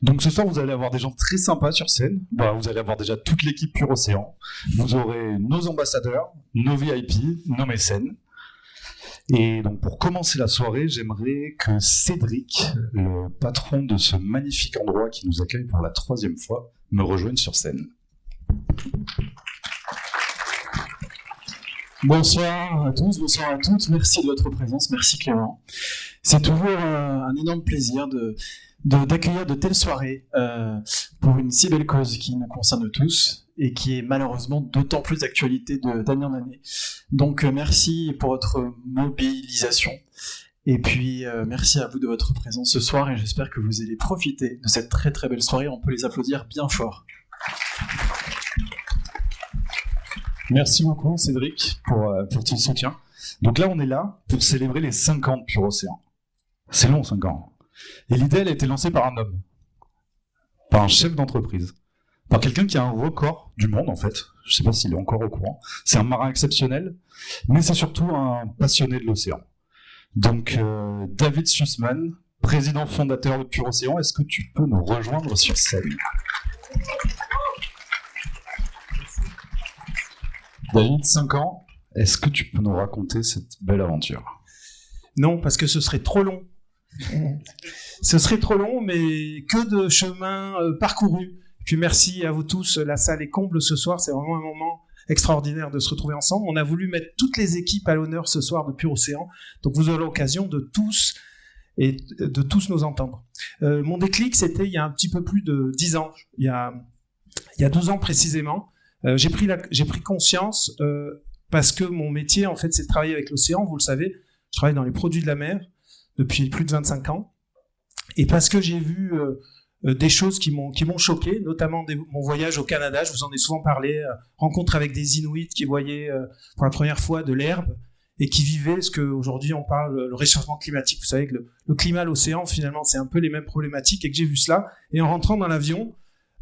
Donc ce soir, vous allez avoir des gens très sympas sur scène. Vous allez avoir déjà toute l'équipe Pure Océan. Vous aurez nos ambassadeurs, nos VIP, nos mécènes. Et donc pour commencer la soirée, j'aimerais que Cédric, le patron de ce magnifique endroit qui nous accueille pour la 3e fois, me rejoigne sur scène. Bonsoir à tous, bonsoir à toutes. Merci de votre présence, merci Clément. C'est toujours un énorme plaisir d'accueillir de telles soirées pour une si belle cause qui nous concerne tous et qui est malheureusement d'autant plus d'actualité d'année en année. Donc merci pour votre mobilisation et puis merci à vous de votre présence ce soir et j'espère que vous allez profiter de cette très très belle soirée. On peut les applaudir bien fort. Merci beaucoup Cédric pour ton soutien. Donc là on est là pour célébrer les 5 ans de Pure Océan. C'est long 5 ans. Et l'idée elle a été lancée par un homme, par un chef d'entreprise, par quelqu'un qui a un record du monde en fait. Je ne sais pas s'il est encore au courant. C'est un marin exceptionnel, mais c'est surtout un passionné de l'océan. Donc David Sussman, président fondateur de Pure Océan, est-ce que tu peux nous rejoindre sur scène ? David, 5 ans, est-ce que tu peux nous raconter cette belle aventure ? Non, parce que ce serait trop long. Ce serait trop long, mais que de chemin parcouru. Puis merci à vous tous, la salle est comble ce soir, c'est vraiment un moment extraordinaire de se retrouver ensemble. On a voulu mettre toutes les équipes à l'honneur ce soir de Pure Océan, donc vous aurez l'occasion de tous nous entendre. Mon déclic, c'était il y a un petit peu plus de 10 ans, il y a 12 ans précisément. J'ai pris conscience parce que mon métier, en fait, c'est de travailler avec l'océan. Vous le savez, je travaille dans les produits de la mer depuis plus de 25 ans. Et parce que j'ai vu des choses qui m'ont choqué, notamment mon voyage au Canada, je vous en ai souvent parlé, rencontre avec des Inuits qui voyaient pour la première fois de l'herbe et qui vivaient ce qu'aujourd'hui on parle le réchauffement climatique. Vous savez que le climat, l'océan, finalement, c'est un peu les mêmes problématiques et que j'ai vu cela. Et en rentrant dans l'avion,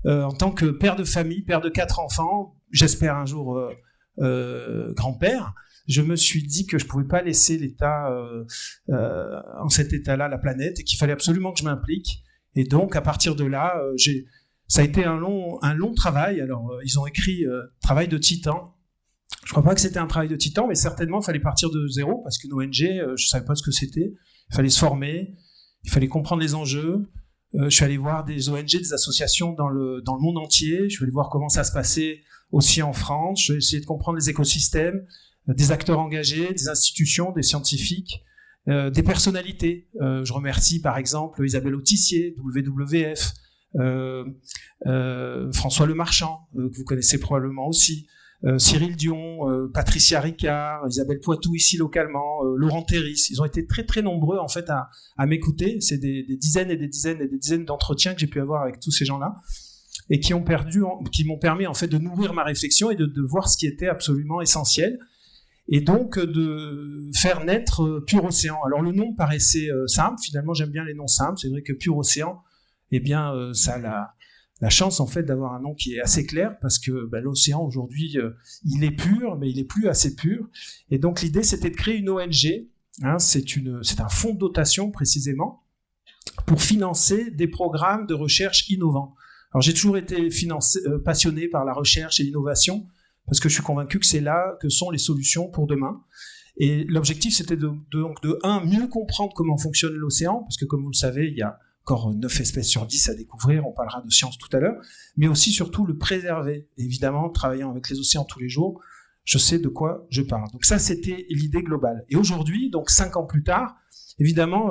en tant que père de famille, père de 4 enfants, j'espère un jour grand-père, je me suis dit que je pouvais pas laisser l'État en cet état-là, la planète, et qu'il fallait absolument que je m'implique. Et donc, à partir de là, ça a été un long travail. Alors, ils ont écrit travail de titan. Je crois pas que c'était un travail de titan, mais certainement, il fallait partir de zéro, parce qu'une ONG, je savais pas ce que c'était. Il fallait se former, il fallait comprendre les enjeux. Je suis allé voir des ONG, des associations dans le monde entier. Je suis allé voir comment ça se passait aussi en France. J'ai essayé de comprendre les écosystèmes, des acteurs engagés, des institutions, des scientifiques, des personnalités. Je remercie par exemple Isabelle Autissier, WWF, François Lemarchand, que vous connaissez probablement aussi, Cyril Dion, Patricia Ricard, Isabelle Poitou ici localement, Laurent Terris. Ils ont été très très nombreux en fait à m'écouter. C'est des dizaines et des dizaines et des dizaines d'entretiens que j'ai pu avoir avec tous ces gens-là et qui m'ont permis en fait de nourrir ma réflexion et de voir ce qui était absolument essentiel et donc de faire naître Pure Océan. Alors le nom paraissait simple, finalement j'aime bien les noms simples. C'est vrai que Pure Océan, eh bien ça a la chance en fait d'avoir un nom qui est assez clair parce que l'océan aujourd'hui il est pur mais il est plus assez pur et donc l'idée c'était de créer une ONG, c'est un fonds de dotation précisément pour financer des programmes de recherche innovants. Alors j'ai toujours été passionné par la recherche et l'innovation parce que je suis convaincu que c'est là que sont les solutions pour demain. Et l'objectif c'était de mieux comprendre comment fonctionne l'océan parce que comme vous le savez il y a encore 9 espèces sur 10 à découvrir, on parlera de sciences tout à l'heure, mais aussi surtout le préserver. Évidemment, travaillant avec les océans tous les jours, je sais de quoi je parle. Donc ça, c'était l'idée globale. Et aujourd'hui, donc 5 ans plus tard, évidemment,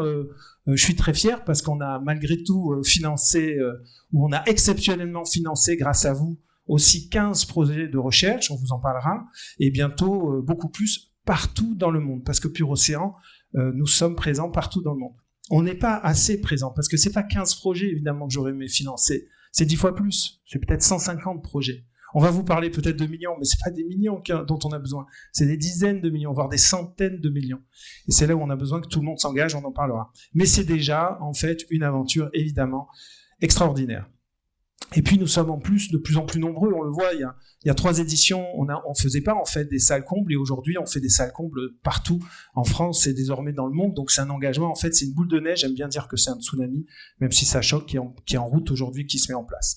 je suis très fier parce qu'on a malgré tout financé, ou on a exceptionnellement financé grâce à vous, aussi 15 projets de recherche, on vous en parlera, et bientôt beaucoup plus partout dans le monde, parce que Pure Océan, nous sommes présents partout dans le monde. On n'est pas assez présent, parce que c'est pas 15 projets, évidemment, que j'aurais aimé financer. C'est 10 fois plus. C'est peut-être 150 projets. On va vous parler peut-être de millions, mais c'est pas des millions dont on a besoin. C'est des dizaines de millions, voire des centaines de millions. Et c'est là où on a besoin que tout le monde s'engage, on en parlera. Mais c'est déjà, en fait, une aventure, évidemment, extraordinaire. Et puis nous sommes en plus de plus en plus nombreux, on le voit, il y a 3 éditions, on faisait pas en fait des salles combles, et aujourd'hui on fait des salles combles partout en France et désormais dans le monde, donc c'est un engagement, en fait c'est une boule de neige, j'aime bien dire que c'est un tsunami, même si ça choque, qui est en route aujourd'hui, qui se met en place.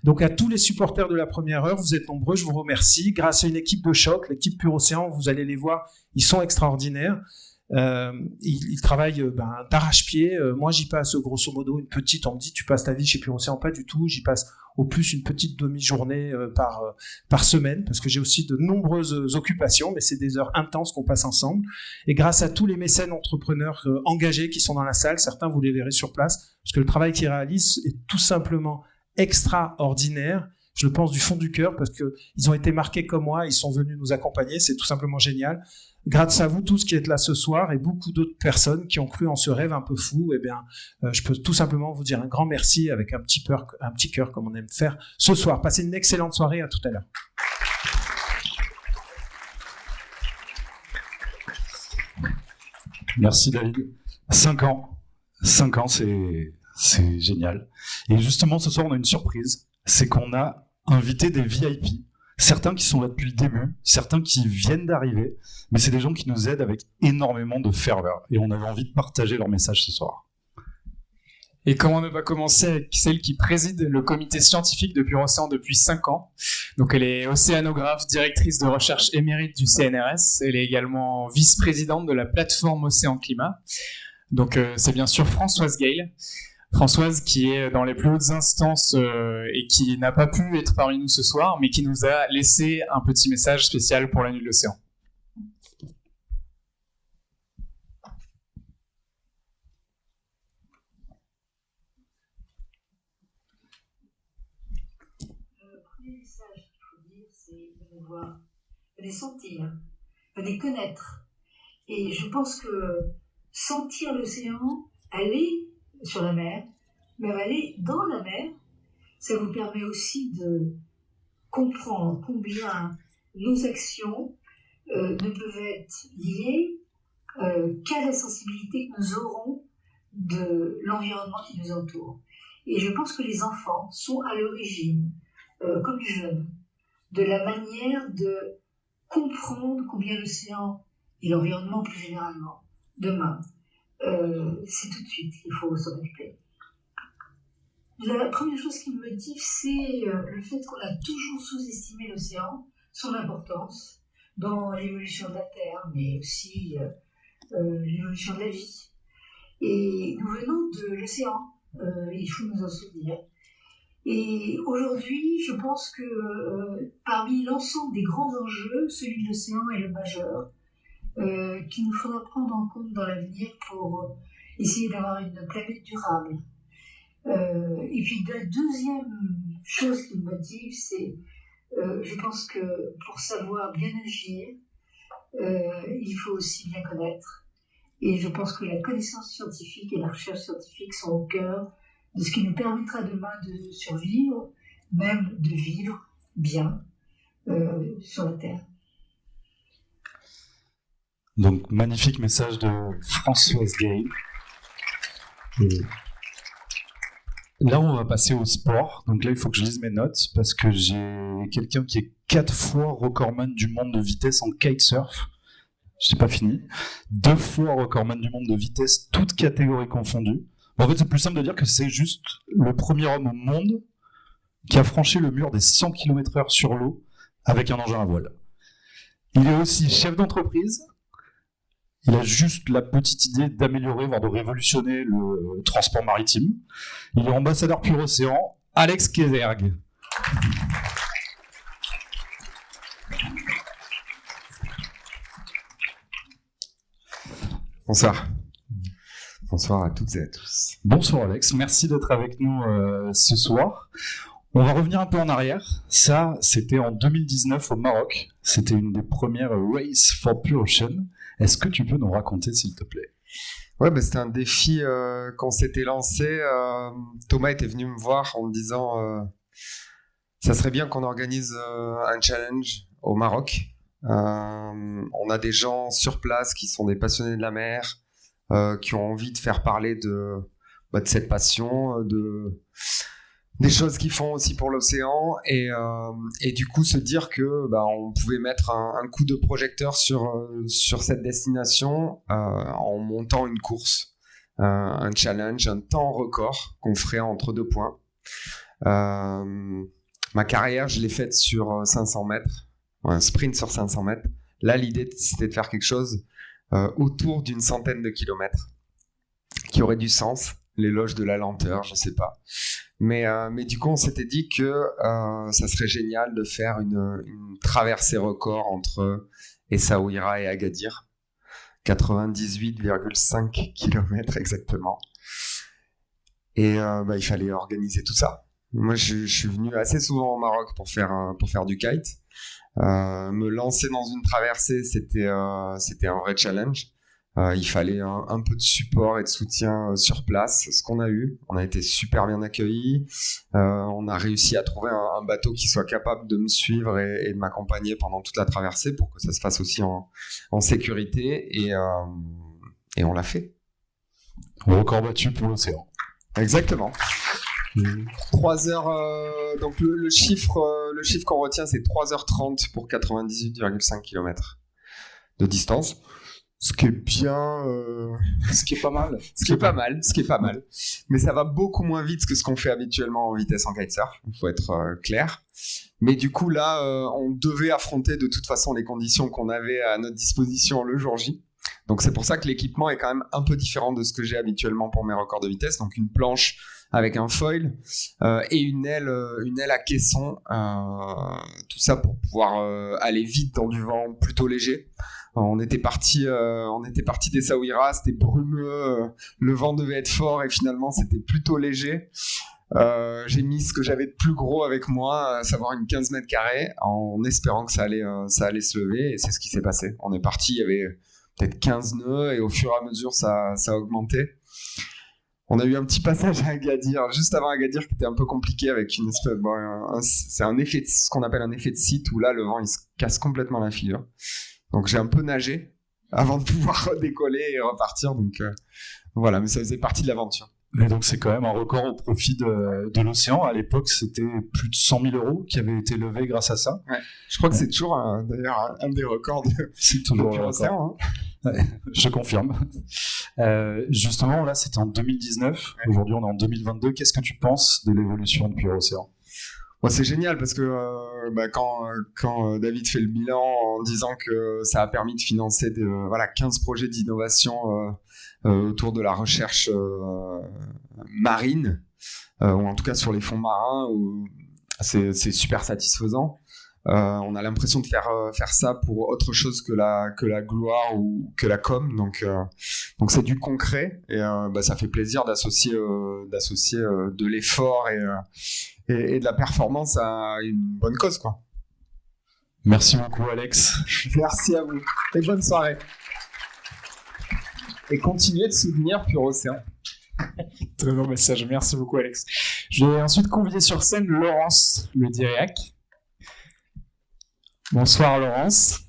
Donc à tous les supporters de la première heure, vous êtes nombreux, je vous remercie, grâce à une équipe de choc, l'équipe Pur Océan, vous allez les voir, ils sont extraordinaires. Ils travaillent d'arrache-pied. Moi, j'y passe grosso modo une petite. On me dit, tu passes ta vie chez Pur Océan? Pas du tout. J'y passe au plus une petite demi-journée par semaine, parce que j'ai aussi de nombreuses occupations, mais c'est des heures intenses qu'on passe ensemble. Et grâce à tous les mécènes entrepreneurs engagés qui sont dans la salle, certains vous les verrez sur place, parce que le travail qu'ils réalisent est tout simplement extraordinaire. Je le pense du fond du cœur, parce que ils ont été marqués comme moi, ils sont venus nous accompagner, c'est tout simplement génial. Grâce à vous tous qui êtes là ce soir et beaucoup d'autres personnes qui ont cru en ce rêve un peu fou, je peux tout simplement vous dire un grand merci avec un petit cœur comme on aime faire ce soir. Passez une excellente soirée, à tout à l'heure. Merci David. 5 ans, c'est génial. Et justement, ce soir, on a une surprise, c'est qu'on a invité des VIP. Certains qui sont là depuis le début, certains qui viennent d'arriver, mais c'est des gens qui nous aident avec énormément de ferveur. Et on avait envie de partager leur message ce soir. Et comment ne pas commencer avec celle qui préside le comité scientifique de Pur Océan depuis 5 ans. Donc elle est océanographe, directrice de recherche émérite du CNRS. Elle est également vice-présidente de la plateforme Océan Climat. Donc c'est bien sûr Françoise Gale. Françoise qui est dans les plus hautes instances et qui n'a pas pu être parmi nous ce soir, mais qui nous a laissé un petit message spécial pour la Nuit de l'Océan. Le premier message qu'il faut dire, c'est de nous voir, de les sentir, de les connaître. Et je pense que sentir l'océan, aller sur la mer, mais aller dans la mer, ça vous permet aussi de comprendre combien nos actions ne peuvent être liées qu'à la sensibilité que nous aurons de l'environnement qui nous entoure. Et je pense que les enfants sont à l'origine, comme les jeunes, de la manière de comprendre combien l'océan et l'environnement plus généralement, demain, c'est tout de suite qu'il faut s'en occuper. La première chose qui me motive, c'est le fait qu'on a toujours sous-estimé l'océan, son importance dans l'évolution de la Terre, mais aussi l'évolution de la vie. Et nous venons de l'océan, il faut nous en souvenir. Et aujourd'hui, je pense que parmi l'ensemble des grands enjeux, celui de l'océan est le majeur, qu'il nous faudra prendre en compte dans l'avenir pour essayer d'avoir une planète durable. Et puis la deuxième chose qui me motive, c'est je pense que pour savoir bien agir, il faut aussi bien connaître. Et je pense que la connaissance scientifique et la recherche scientifique sont au cœur de ce qui nous permettra demain de survivre, même de vivre bien sur la Terre. Donc, magnifique message de Françoise Gale. Là, on va passer au sport. Donc là, il faut que je lise mes notes parce que j'ai quelqu'un qui est 4 fois recordman du monde de vitesse en kitesurf. Je n'ai pas fini. 2 fois recordman du monde de vitesse, toutes catégories confondues. En fait, c'est plus simple de dire que c'est juste le premier homme au monde qui a franchi le mur des 100 km/h sur l'eau avec un engin à voile. Il est aussi chef d'entreprise. Il a juste la petite idée d'améliorer, voire de révolutionner le transport maritime. Il est ambassadeur Pur Océan, Alex Kézergue. Bonsoir. Bonsoir à toutes et à tous. Bonsoir Alex, merci d'être avec nous ce soir. On va revenir un peu en arrière. Ça, c'était en 2019 au Maroc. C'était une des premières Race for Pure Ocean. Est-ce que tu peux nous raconter, s'il te plaît ? Ouais, c'était un défi qu'on s'était lancé. Thomas était venu me voir en me disant ça serait bien qu'on organise un challenge au Maroc. On a des gens sur place qui sont des passionnés de la mer, qui ont envie de faire parler de cette passion, des choses qu'ils font aussi pour l'océan et du coup se dire que on pouvait mettre un coup de projecteur sur cette destination en montant une course, un challenge, un temps record qu'on ferait entre 2 points. Ma carrière, je l'ai faite sur 500 mètres, un sprint sur 500 mètres. Là, l'idée, c'était de faire quelque chose autour d'une centaine de kilomètres qui aurait du sens, l'éloge de la lenteur, je sais pas. Mais du coup, on s'était dit que ça serait génial de faire une traversée record entre Essaouira et Agadir. 98,5 km exactement. Et il fallait organiser tout ça. Moi, je suis venu assez souvent au Maroc pour faire du kite. Me lancer dans une traversée, c'était un vrai challenge. Il fallait un peu de support et de soutien sur place, ce qu'on a eu. On a été super bien accueillis. On a réussi à trouver un bateau qui soit capable de me suivre et de m'accompagner pendant toute la traversée pour que ça se fasse aussi en sécurité. Et on l'a fait. Record battu pour l'océan. Exactement. 3 heures, donc le chiffre qu'on retient, c'est 3h30 pour 98,5 km de distance. Ce qui est bien. Ce qui est pas mal. Ce qui est pas mal. Mais ça va beaucoup moins vite que ce qu'on fait habituellement en vitesse en kitesurf, il faut être clair. Mais du coup, là, on devait affronter de toute façon les conditions qu'on avait à notre disposition le jour J. Donc c'est pour ça que l'équipement est quand même un peu différent de ce que j'ai habituellement pour mes records de vitesse. Donc une planche avec un foil et une aile à caisson, tout ça pour pouvoir aller vite dans du vent plutôt léger. On était parti d'Essaouira, c'était brumeux, le vent devait être fort et finalement c'était plutôt léger. J'ai mis ce que j'avais de plus gros avec moi, à savoir une 15 mètres carrés, en espérant que ça allait se lever, et c'est ce qui s'est passé. On est parti, il y avait peut-être 15 nœuds et au fur et à mesure ça a augmenté. On a eu un petit passage à Agadir, juste avant Agadir, qui était un peu compliqué avec une espèce, c'est un effet, ce qu'on appelle un effet de site, où là le vent il se casse complètement la figure. Donc j'ai un peu nagé avant de pouvoir décoller et repartir. Donc voilà, mais ça faisait partie de l'aventure. Mais donc c'est quand même un record au profit de l'océan. À l'époque, c'était plus de 100 000 € qui avaient été levés grâce à ça. Ouais. Je crois que c'est toujours d'ailleurs un des records c'est toujours de l'océan. Ouais, je confirme. Justement, là, c'était en 2019. Ouais. Aujourd'hui, on est en 2022. Qu'est-ce que tu penses de l'évolution de PureOcéan ? Bon, c'est génial parce que quand David fait le bilan en disant que ça a permis de financer 15 projets d'innovation autour de la recherche marine, ou en tout cas sur les fonds marins, c'est super satisfaisant. On a l'impression de faire ça pour autre chose que la gloire ou que la com, donc c'est du concret et ça fait plaisir d'associer de l'effort et de la performance à une bonne cause, quoi. Merci beaucoup, Alex. Merci à vous et bonne soirée. Et continuez de soutenir PureOcéan. Très bon message, merci beaucoup, Alex. Je vais ensuite convier sur scène Laurence Le Diriac. Bonsoir Laurence.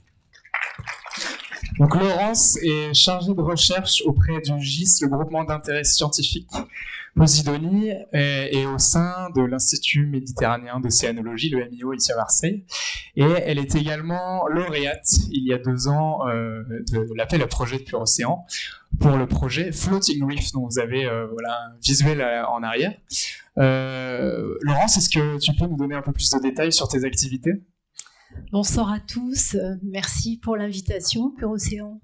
Donc Laurence est chargée de recherche auprès du GIS, le groupement d'intérêt scientifique Posidonie, et au sein de l'Institut méditerranéen d'océanologie, le MIO ici à Marseille. Et elle est également lauréate, il y a 2 ans, de l'appel à projet de PureOcéan pour le projet Floating Reef, dont vous avez un visuel en arrière. Laurence, est-ce que tu peux nous donner un peu plus de détails sur tes activités ? Bonsoir à tous, merci pour l'invitation, PureOcéan.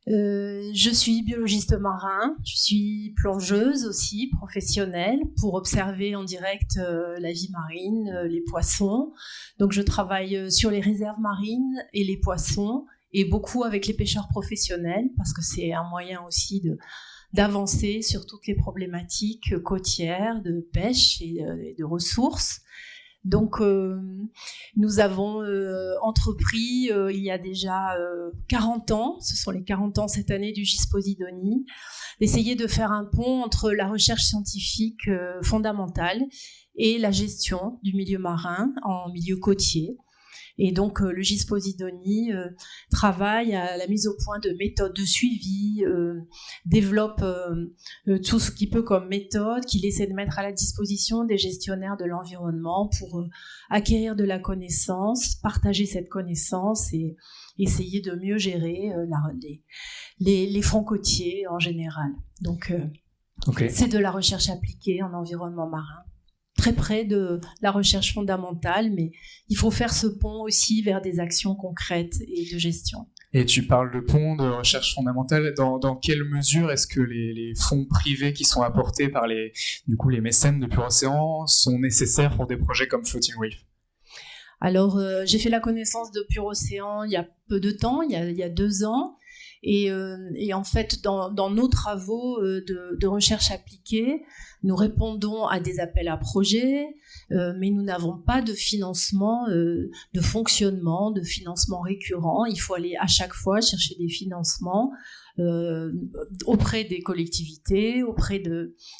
Je suis biologiste marin, je suis plongeuse aussi, professionnelle, pour observer en direct la vie marine, les poissons. Donc je travaille sur les réserves marines et les poissons, et beaucoup avec les pêcheurs professionnels, parce que c'est un moyen aussi d'avancer sur toutes les problématiques côtières, de pêche et de ressources. Donc, nous avons entrepris il y a déjà 40 ans, ce sont les 40 ans cette année du GIS Posidonie, d'essayer de faire un pont entre la recherche scientifique fondamentale et la gestion du milieu marin en milieu côtier. Et donc le GIS Posidonie travaille à la mise au point de méthodes de suivi, développe tout ce qu'il peut comme méthode, qu'il essaie de mettre à la disposition des gestionnaires de l'environnement pour acquérir de la connaissance, partager cette connaissance et essayer de mieux gérer les fonds côtiers en général. Donc c'est de la recherche appliquée en environnement marin, très près de la recherche fondamentale, mais il faut faire ce pont aussi vers des actions concrètes et de gestion. Et tu parles de pont, de recherche fondamentale. Dans quelle mesure est-ce que les fonds privés qui sont apportés par les mécènes de Pure Océan sont nécessaires pour des projets comme Floating Reef? Alors, j'ai fait la connaissance de Pure Océan il y a peu de temps, il y a 2 ans. Et en fait, dans nos travaux de recherche appliquée, nous répondons à des appels à projets, mais nous n'avons pas de financement, de fonctionnement, de financement récurrent. Il faut aller à chaque fois chercher des financements auprès des collectivités, auprès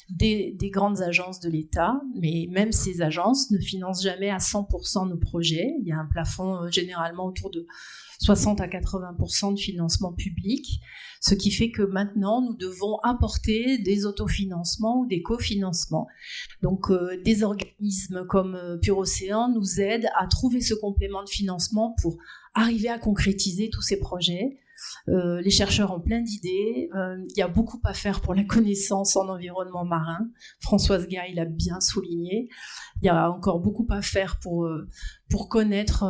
des grandes agences de l'État. Mais même ces agences ne financent jamais à 100% nos projets. Il y a un plafond généralement autour de 60 à 80% de financement public, ce qui fait que maintenant, nous devons apporter des autofinancements ou des cofinancements. Donc, des organismes comme Pure Océan nous aident à trouver ce complément de financement pour arriver à concrétiser tous ces projets. Les chercheurs ont plein d'idées. Il y a beaucoup à faire pour la connaissance en environnement marin. Françoise Gaille l'a bien souligné. Il y a encore beaucoup à faire pour connaître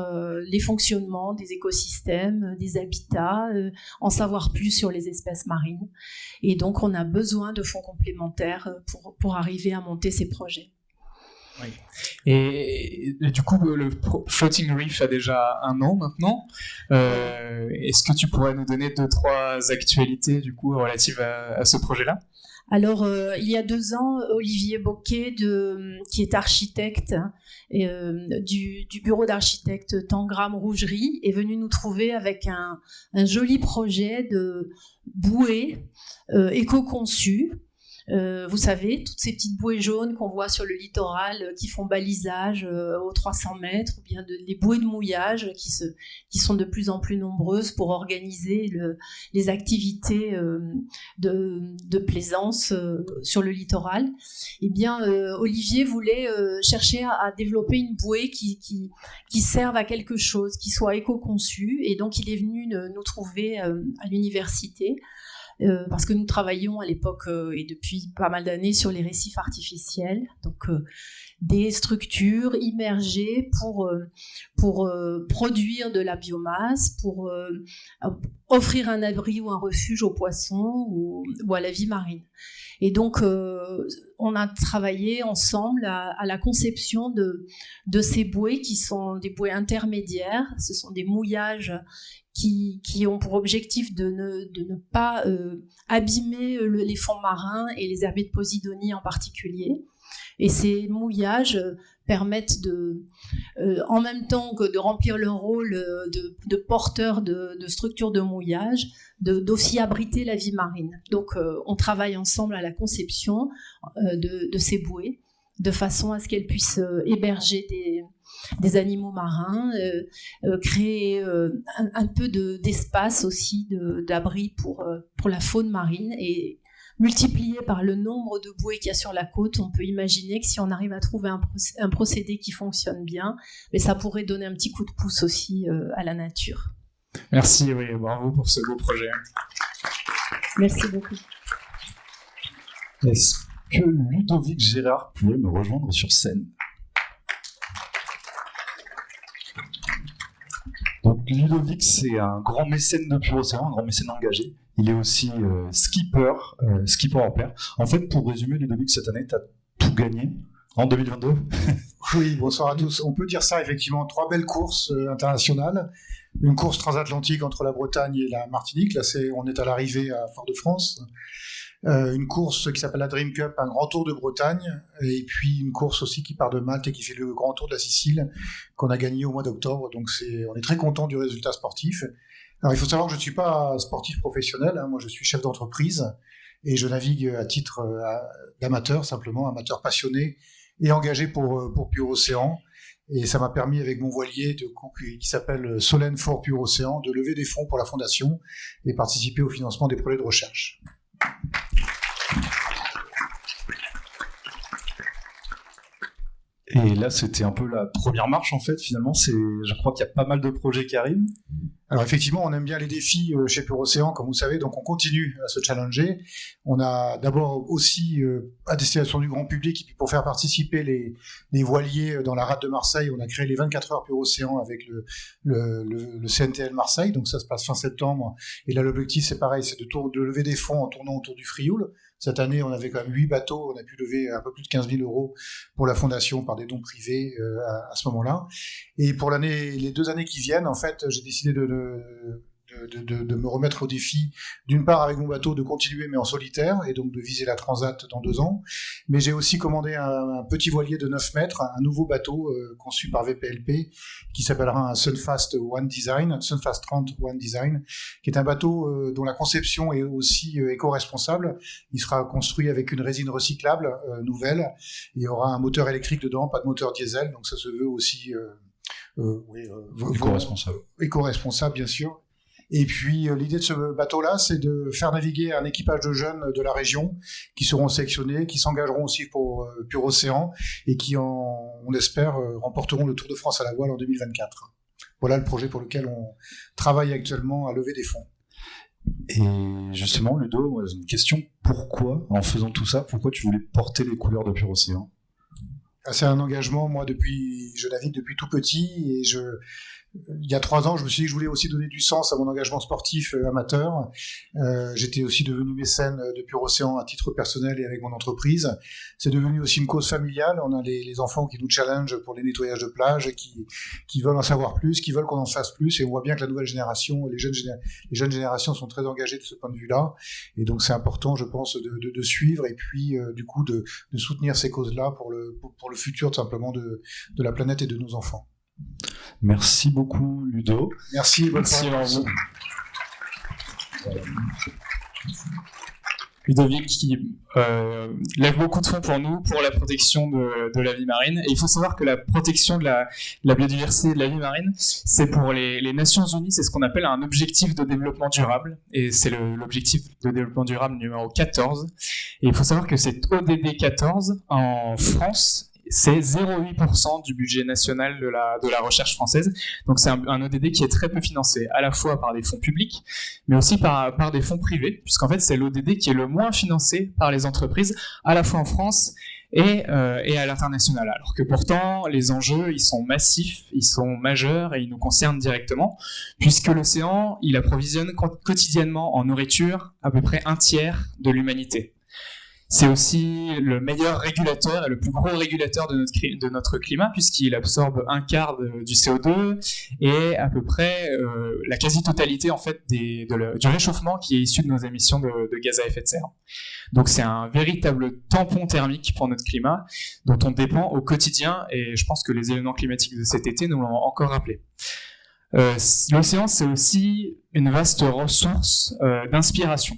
les fonctionnements des écosystèmes, des habitats, en savoir plus sur les espèces marines. Et donc, on a besoin de fonds complémentaires pour arriver à monter ces projets. Oui. Et du coup, le Floating Reef a déjà 1 an maintenant. Est-ce que tu pourrais nous donner 2-3 actualités du coup relatives à ce projet-là? Alors, il y a 2 ans, Olivier Boquet, qui est architecte du bureau d'architecte Tangram Rougerie, est venu nous trouver avec un joli projet de bouée éco-conçue. Vous savez, toutes ces petites bouées jaunes qu'on voit sur le littoral qui font balisage aux 300 mètres, ou bien les bouées de mouillage qui sont de plus en plus nombreuses pour organiser les activités de plaisance sur le littoral. Eh bien, Olivier voulait chercher à développer une bouée qui serve à quelque chose, qui soit éco-conçue, et donc il est venu nous trouver à l'université. Parce que nous travaillions à l'époque et depuis pas mal d'années sur les récifs artificiels, donc des structures immergées pour produire de la biomasse, pour offrir un abri ou un refuge aux poissons ou à la vie marine. Et donc, on a travaillé ensemble à la conception de ces bouées qui sont des bouées intermédiaires. Ce sont des mouillages qui ont pour objectif de ne pas abîmer les fonds marins et les herbiers de Posidonie en particulier. Et ces mouillages permettent en même temps que de remplir leur rôle de porteur de structures de mouillage, d'aussi abriter la vie marine. Donc on travaille ensemble à la conception de ces bouées, de façon à ce qu'elles puissent héberger des animaux marins, créer un peu d'espace aussi, d'abri pour la faune marine, et multiplié par le nombre de bouées qu'il y a sur la côte, on peut imaginer que si on arrive à trouver un procédé qui fonctionne bien, mais ça pourrait donner un petit coup de pouce aussi à la nature. Merci, oui, bravo pour ce beau projet. Merci beaucoup. Est-ce que Ludovic Gérard pourrait me rejoindre sur scène? Donc Ludovic, c'est un grand mécène de Pure Océan, un grand mécène engagé. Il est aussi skipper hors pair. En fait, pour résumer, Ludovic, cette année, tu as tout gagné en 2022. Oui, bonsoir à tous. On peut dire ça, effectivement, 3 belles courses internationales. Une course transatlantique entre la Bretagne et la Martinique. Là, on est à l'arrivée à Fort-de-France. Une course qui s'appelle la Dream Cup, un grand tour de Bretagne, et puis une course aussi qui part de Malte et qui fait le grand tour de la Sicile, qu'on a gagné au mois d'octobre. Donc on est très content du résultat sportif. Alors il faut savoir que je ne suis pas sportif professionnel, hein. Moi je suis chef d'entreprise et je navigue à titre d'amateur, simplement amateur passionné et engagé pour Pure Océan. Et ça m'a permis, avec mon voilier qui s'appelle Solène for Pure Océan, de lever des fonds pour la fondation et participer au financement des projets de recherche. Et là, c'était un peu la première marche, en fait, finalement. Je crois qu'il y a pas mal de projets qui arrivent. Alors effectivement, on aime bien les défis chez Pure Océan, comme vous savez, donc on continue à se challenger. On a d'abord aussi, à destination du grand public, et puis pour faire participer les voiliers dans la rade de Marseille, on a créé les 24 heures Pure Océan avec le CNTL Marseille, donc ça se passe fin septembre. Et là, l'objectif, c'est pareil, c'est de lever des fonds en tournant autour du Frioul. Cette année, on avait quand même 8 bateaux, on a pu lever un peu plus de 15 000 € pour la fondation par des dons privés à ce moment-là. Et pour les 2 années qui viennent, en fait, j'ai décidé de me remettre au défi, d'une part avec mon bateau, de continuer mais en solitaire, et donc de viser la Transat dans 2 ans. Mais j'ai aussi commandé un petit voilier de 9 mètres, un nouveau bateau conçu par VPLP, qui s'appellera un Sunfast 30 One Design, qui est un bateau dont la conception est aussi éco-responsable. Il sera construit avec une résine recyclable nouvelle. Il y aura un moteur électrique dedans, pas de moteur diesel, donc ça se veut aussi éco-responsable, bien sûr. Et puis l'idée de ce bateau-là, c'est de faire naviguer un équipage de jeunes de la région qui seront sélectionnés, qui s'engageront aussi pour Pure Océan et qui, on espère, remporteront le Tour de France à la voile en 2024. Voilà le projet pour lequel on travaille actuellement à lever des fonds. Et justement, Ludo, moi, j'ai une question. Pourquoi, en faisant tout ça, pourquoi tu voulais porter les couleurs de Pure Océan ? C'est un engagement, moi, je navigue depuis tout petit, et il y a 3 ans, je me suis dit que je voulais aussi donner du sens à mon engagement sportif amateur. J'étais aussi devenu mécène de Pure Océan à titre personnel et avec mon entreprise. C'est devenu aussi une cause familiale. On a les enfants qui nous challengent pour les nettoyages de plage, qui veulent en savoir plus, qui veulent qu'on en fasse plus. Et on voit bien que la nouvelle génération, les jeunes générations sont très engagées de ce point de vue-là. Et donc c'est important, je pense, de suivre et puis du coup de soutenir ces causes-là pour le futur, tout simplement, de la planète et de nos enfants. Merci beaucoup, Ludo. Merci, bonne Merci soirée. à vous. Ludovic qui lève beaucoup de fonds pour nous, pour la protection de la vie marine. Et il faut savoir que la protection de la biodiversité et de la vie marine, c'est pour les Nations Unies, c'est ce qu'on appelle un objectif de développement durable. Et c'est l'objectif de développement durable numéro 14. Et il faut savoir que cet ODD 14, en France, c'est 0,8% du budget national de la recherche française. Donc c'est un ODD qui est très peu financé, à la fois par des fonds publics, mais aussi par des fonds privés, puisqu'en fait c'est l'ODD qui est le moins financé par les entreprises, à la fois en France et à l'international. Alors que pourtant, les enjeux, ils sont massifs, ils sont majeurs et ils nous concernent directement, puisque l'océan, il approvisionne quotidiennement en nourriture à peu près 1/3 de l'humanité. C'est aussi le meilleur régulateur et le plus gros régulateur de notre climat, puisqu'il absorbe 1/4 du CO2 et à peu près la quasi-totalité en fait du réchauffement qui est issu de nos émissions de gaz à effet de serre. Donc c'est un véritable tampon thermique pour notre climat dont on dépend au quotidien, et je pense que les événements climatiques de cet été nous l'ont encore rappelé. L'océan, c'est aussi une vaste ressource d'inspiration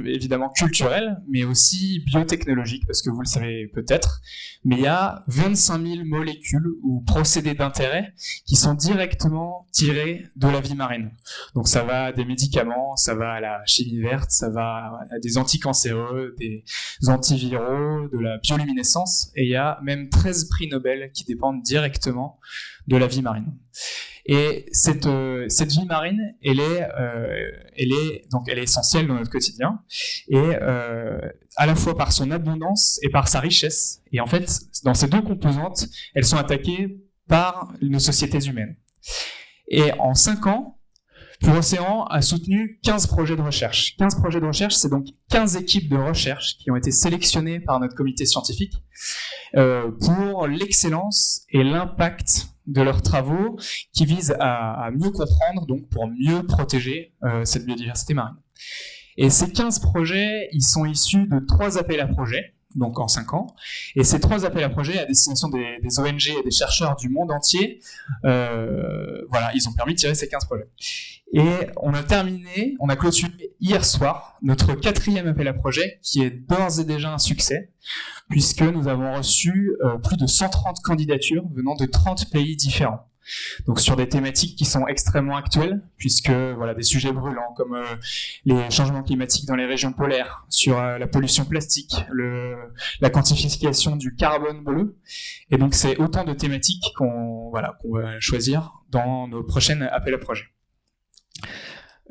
évidemment culturelle, mais aussi biotechnologique, parce que vous le savez peut-être, mais il y a 25 000 molécules ou procédés d'intérêt qui sont directement tirés de la vie marine. Donc ça va des médicaments, ça va à la chimie verte, ça va à des anticancéreux, des antiviraux, de la bioluminescence, et il y a même 13 prix Nobel qui dépendent directement de la vie marine. Et cette vie marine, elle est essentielle dans notre quotidien, et à la fois par son abondance et par sa richesse. Et en fait, dans ces 2 composantes, elles sont attaquées par nos sociétés humaines. Et en 5 ans, Pure Océan a soutenu 15 projets de recherche. 15 projets de recherche, c'est donc 15 équipes de recherche qui ont été sélectionnées par notre comité scientifique pour l'excellence et l'impact de leurs travaux qui visent à mieux comprendre, donc pour mieux protéger cette biodiversité marine. Et ces 15 projets, ils sont issus de 3 appels à projets. donc en 5 ans. Et ces 3 appels à projets à destination des ONG et des chercheurs du monde entier, voilà, ils ont permis de tirer ces 15 projets. Et on a clôturé hier soir notre 4e appel à projet, qui est d'ores et déjà un succès, puisque nous avons reçu plus de 130 candidatures venant de 30 pays différents. Donc sur des thématiques qui sont extrêmement actuelles, puisque voilà, des sujets brûlants comme les changements climatiques dans les régions polaires, sur la pollution plastique, la quantification du carbone bleu. Et donc c'est autant de thématiques qu'on va choisir dans nos prochaines appels à projets.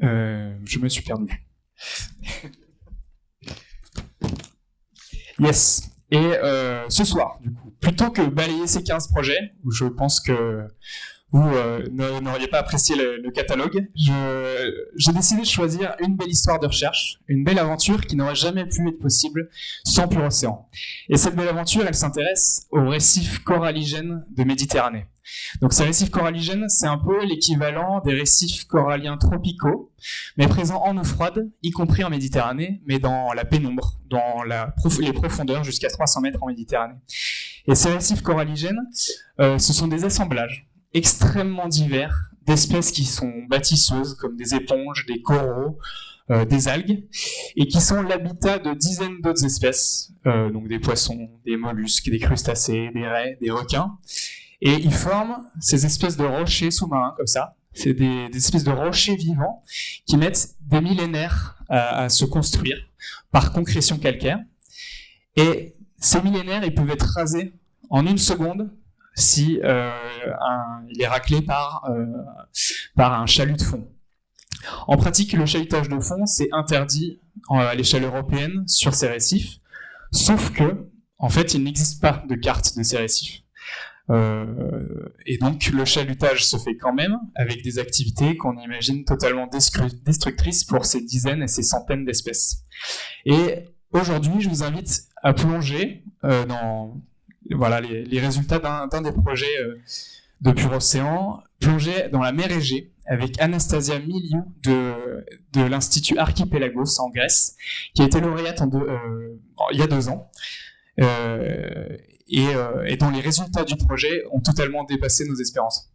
Je me suis perdu. Yes. Et ce soir, du coup, plutôt que balayer ces 15 projets, où je pense que vous n'auriez pas apprécié le catalogue, j'ai décidé de choisir une belle histoire de recherche, une belle aventure qui n'aurait jamais pu être possible sans Pur Océan. Et cette belle aventure, elle s'intéresse aux récifs coralligènes de Méditerranée. Donc ces récifs coralligènes, c'est un peu l'équivalent des récifs coralliens tropicaux, mais présents en eau froide, y compris en Méditerranée, mais dans la pénombre, dans les profondeurs jusqu'à 300 mètres en Méditerranée. Et ces récifs coralligènes, ce sont des assemblages extrêmement divers d'espèces qui sont bâtisseuses, comme des éponges, des coraux, des algues, et qui sont l'habitat de dizaines d'autres espèces, donc des poissons, des mollusques, des crustacés, des raies, des requins. Et ils forment ces espèces de rochers sous-marins comme ça. C'est des espèces de rochers vivants qui mettent des millénaires à se construire par concrétion calcaire. Et ces millénaires, ils peuvent être rasés en 1 seconde si il est raclé par un chalut de fond. En pratique, le chalutage de fond, c'est interdit à l'échelle européenne sur ces récifs, sauf que, en fait, il n'existe pas de carte de ces récifs. Et donc le chalutage se fait quand même avec des activités qu'on imagine totalement destructrices pour ces dizaines et ces centaines d'espèces. Et aujourd'hui, je vous invite à plonger dans les résultats d'un des projets de Pur Océan, plonger dans la mer Égée avec Anastasia Miliou de l'Institut Archipelagos en Grèce, qui a été lauréate il y a 2 ans. Et dont les résultats du projet ont totalement dépassé nos espérances.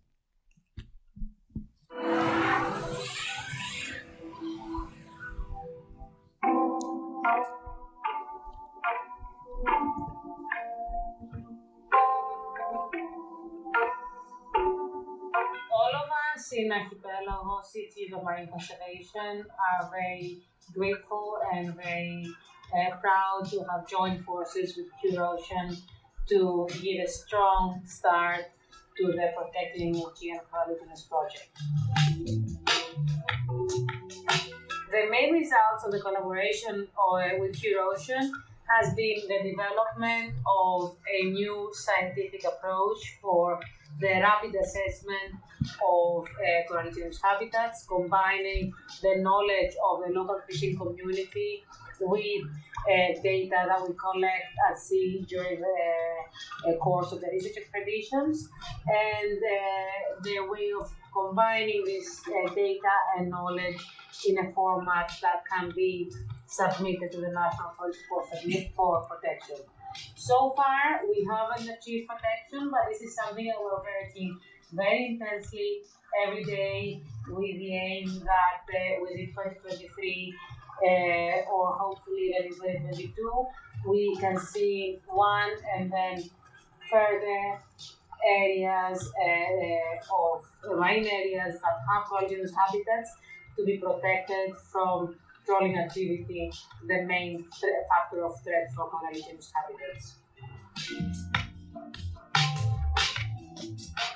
All of us in Archipelago City of Marine Conservation are very grateful and very proud to have joined forces with Pure Ocean to give a strong start to the Protecting Aegean Coralligenous project. The main results of the collaboration with Pure Ocean has been the development of a new scientific approach for the rapid assessment of coralligenous habitats, combining the knowledge of the local fishing community with data that we collect at sea during the course of the research expeditions, and the way of combining this data and knowledge in a format that can be submitted to the National Forest for protection. So far, we haven't achieved protection, but this is something that we're working very intensely every day with the aim that within 2023 or hopefully in 2022, we can see one and then further areas of marine areas that have coralligenous habitats to be protected from trawling activity, the main factor of threat for coralligenous habitats.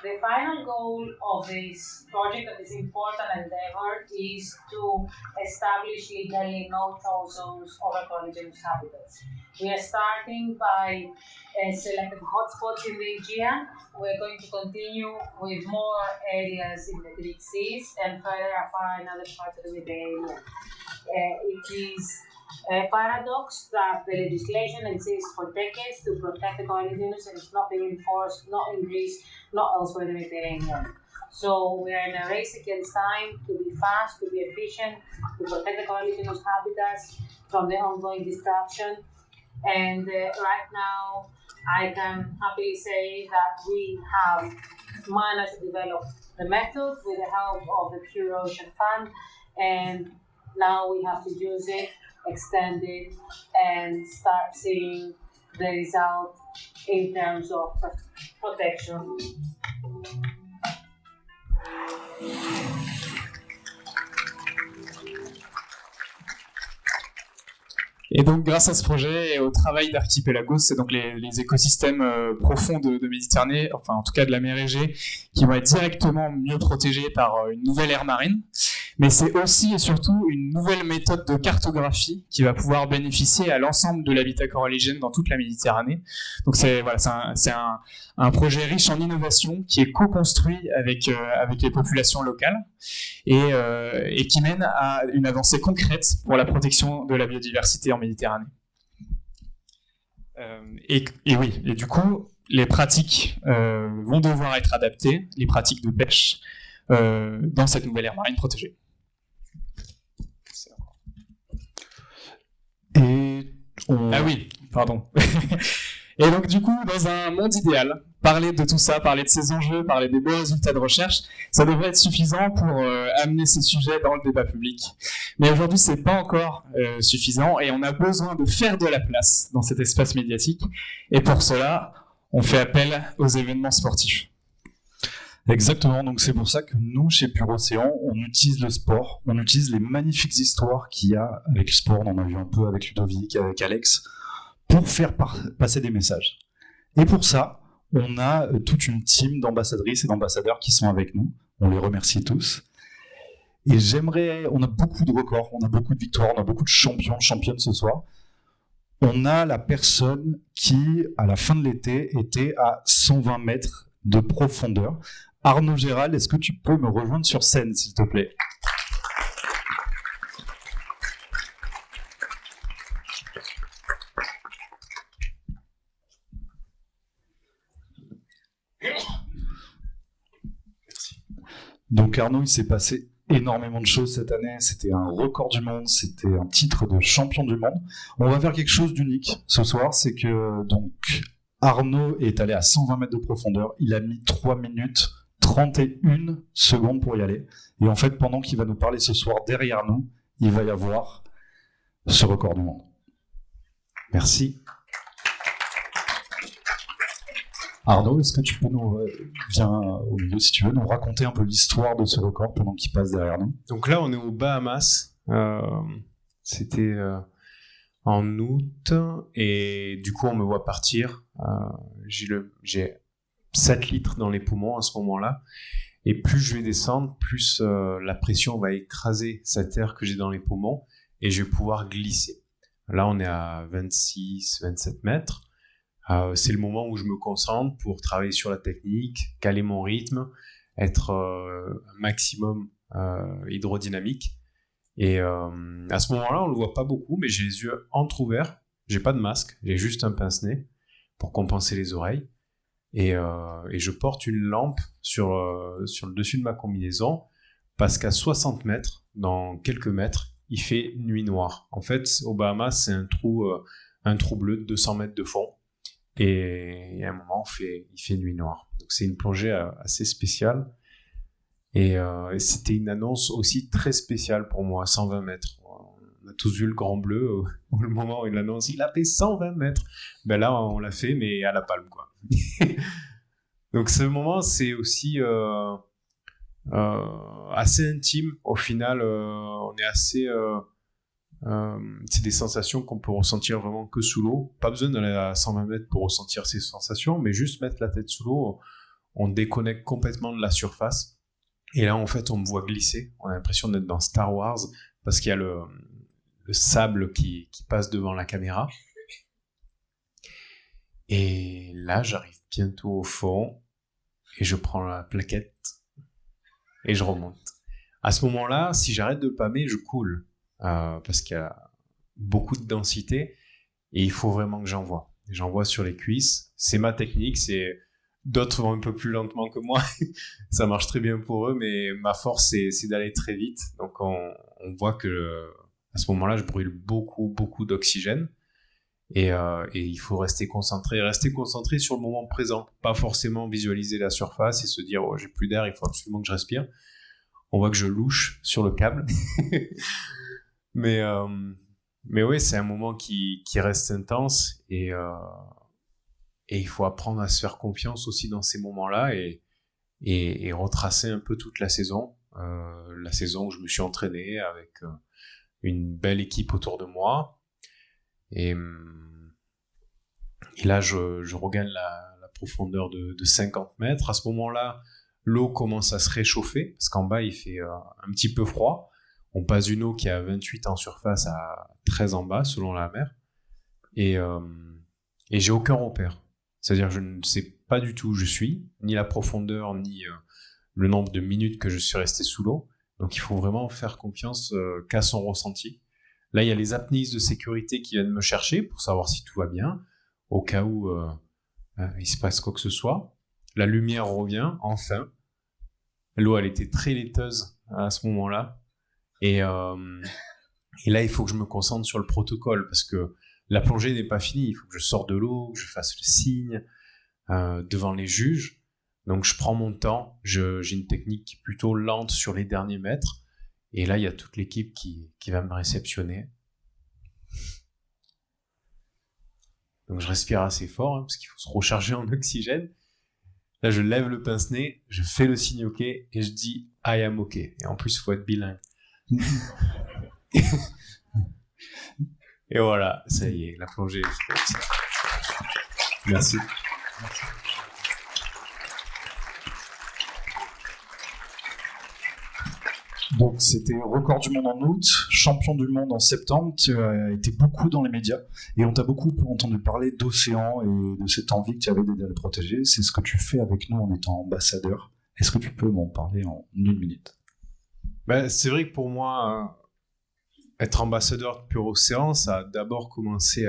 The final goal of this project, of this important endeavor, is to establish legally no-tow zones over coralligenous habitats. We are starting by selecting hotspots in the Aegean. We're going to continue with more areas in the Greek seas and further afar in other parts of the Mediterranean. It is a paradox that the legislation exists for decades to protect the coralligenous and it's not being enforced, not in Greece, not elsewhere in the Mediterranean. So we are in a race against time to be fast, to be efficient, to protect the coralligenous habitats from the ongoing destruction. And right now, I can happily say that we have managed to develop the method with the help of the Pure Ocean Fund, and now we have to use it, extend it, and start seeing the result in terms of protection. Et donc, grâce à ce projet et au travail d'Archipelagos, c'est donc les écosystèmes profonds de Méditerranée, enfin en tout cas de la mer Égée, qui vont être directement mieux protégés par une nouvelle aire marine. Mais c'est aussi et surtout une nouvelle méthode de cartographie qui va pouvoir bénéficier à l'ensemble de l'habitat coralligène dans toute la Méditerranée. Donc c'est un projet riche en innovation qui est co-construit avec les populations locales et qui mène à une avancée concrète pour la protection de la biodiversité en Méditerranée. Et du coup, les pratiques vont devoir être adaptées, les pratiques de pêche, dans cette nouvelle aire marine protégée. Ah oui, pardon. Et donc du coup, dans un monde idéal, parler de tout ça, parler de ces enjeux, parler des beaux résultats de recherche, ça devrait être suffisant pour amener ces sujets dans le débat public. Mais aujourd'hui, c'est pas encore suffisant et on a besoin de faire de la place dans cet espace médiatique. Et pour cela, on fait appel aux événements sportifs. Exactement, donc c'est pour ça que nous, chez Pure Océan, on utilise le sport, on utilise les magnifiques histoires qu'il y a avec le sport, on en a vu un peu avec Ludovic, avec Alex, pour faire passer des messages. Et pour ça, on a toute une team d'ambassadrices et d'ambassadeurs qui sont avec nous, on les remercie tous. Et on a beaucoup de records, on a beaucoup de victoires, on a beaucoup de champions, championnes ce soir. On a la personne qui, à la fin de l'été, était à 120 mètres de profondeur. Arnaud Gérald, est-ce que tu peux me rejoindre sur scène, s'il te plaît ? Donc Arnaud, il s'est passé énormément de choses cette année. C'était un record du monde, c'était un titre de champion du monde. On va faire quelque chose d'unique ce soir, c'est que donc Arnaud est allé à 120 mètres de profondeur. Il a mis 3 minutes 31 secondes pour y aller. Et en fait, pendant qu'il va nous parler ce soir derrière nous, il va y avoir ce record du monde. Merci. Arnaud, est-ce que tu peux viens au milieu si tu veux, nous raconter un peu l'histoire de ce record pendant qu'il passe derrière nous? Donc là, on est aux Bahamas. C'était en août et du coup, on me voit partir. J'ai 7 litres dans les poumons à ce moment-là. Et plus je vais descendre, plus la pression va écraser cette air que j'ai dans les poumons et je vais pouvoir glisser. Là, on est à 26-27 mètres. C'est le moment où je me concentre pour travailler sur la technique, caler mon rythme, être un maximum hydrodynamique. Et à ce moment-là, on le voit pas beaucoup, mais j'ai les yeux entrouverts. J'ai pas de masque, j'ai juste un pince-nez pour compenser les oreilles. Et je porte une lampe sur le dessus de ma combinaison parce qu'à 60 mètres, dans quelques mètres, il fait nuit noire. En fait, aux Bahamas, c'est un trou bleu de 200 mètres de fond. Et à un moment, il fait nuit noire. Donc c'est une plongée assez spéciale. Et c'était une annonce aussi très spéciale pour moi, 120 mètres. On a tous vu le Grand Bleu, au moment où il annonce, il a fait 120 mètres. Ben là, on l'a fait, mais à la palme, quoi. Donc ce moment, c'est aussi assez intime. Au final, on est assez... c'est des sensations qu'on peut ressentir vraiment que sous l'eau. Pas besoin d'aller à 120 mètres pour ressentir ces sensations, mais juste mettre la tête sous l'eau, on déconnecte complètement de la surface. Et là, en fait, on me voit glisser. On a l'impression d'être dans Star Wars parce qu'il y a le sable qui passe devant la caméra. Et là, j'arrive bientôt au fond et je prends la plaquette et je remonte. À ce moment-là, si j'arrête de pâmer, je coule. Parce qu'il y a beaucoup de densité et il faut vraiment que j'envoie. J'envoie sur les cuisses. C'est ma technique. D'autres vont un peu plus lentement que moi. Ça marche très bien pour eux, mais ma force, c'est d'aller très vite. Donc, on voit que à ce moment-là, je brûle beaucoup d'oxygène. Et il faut rester concentré sur le moment présent, pas forcément visualiser la surface et se dire oh, j'ai plus d'air, il faut absolument que je respire. On voit que je louche sur le câble. Mais oui, c'est un moment qui reste intense et il faut apprendre à se faire confiance aussi dans ces moments-là et retracer un peu toute la saison où je me suis entraîné avec une belle équipe autour de moi. Et là, je regagne la profondeur de 50 mètres. À ce moment-là, l'eau commence à se réchauffer, parce qu'en bas, il fait un petit peu froid. On passe d'une eau qui est à 28 en surface à 13 en bas, selon la mer. Et j'ai aucun repère. C'est-à-dire, je ne sais pas du tout où je suis, ni la profondeur, ni le nombre de minutes que je suis resté sous l'eau. Donc, il faut vraiment faire confiance qu'à son ressenti. Là, il y a les apnéistes de sécurité qui viennent me chercher pour savoir si tout va bien, au cas où il se passe quoi que ce soit. La lumière revient, enfin. L'eau, elle était très laiteuse à ce moment-là. Et là, il faut que je me concentre sur le protocole, parce que la plongée n'est pas finie. Il faut que je sorte de l'eau, que je fasse le signe devant les juges. Donc, je prends mon temps. J'ai une technique qui est plutôt lente sur les derniers mètres. Et là, il y a toute l'équipe qui va me réceptionner. Donc, je respire assez fort, parce qu'il faut se recharger en oxygène. Là, je lève le pince-nez, je fais le signe OK, et je dis « I am OK ». Et en plus, il faut être bilingue. Et voilà, ça y est, la plongée est faite. Merci. Donc c'était record du monde en août, champion du monde en septembre, tu as été beaucoup dans les médias et on t'a beaucoup entendu parler d'océan et de cette envie que tu avais d'aider à le protéger. C'est ce que tu fais avec nous en étant ambassadeur. Est-ce que tu peux m'en parler en 1 minute ? C'est vrai que pour moi, être ambassadeur de Pure Océan, ça a d'abord commencé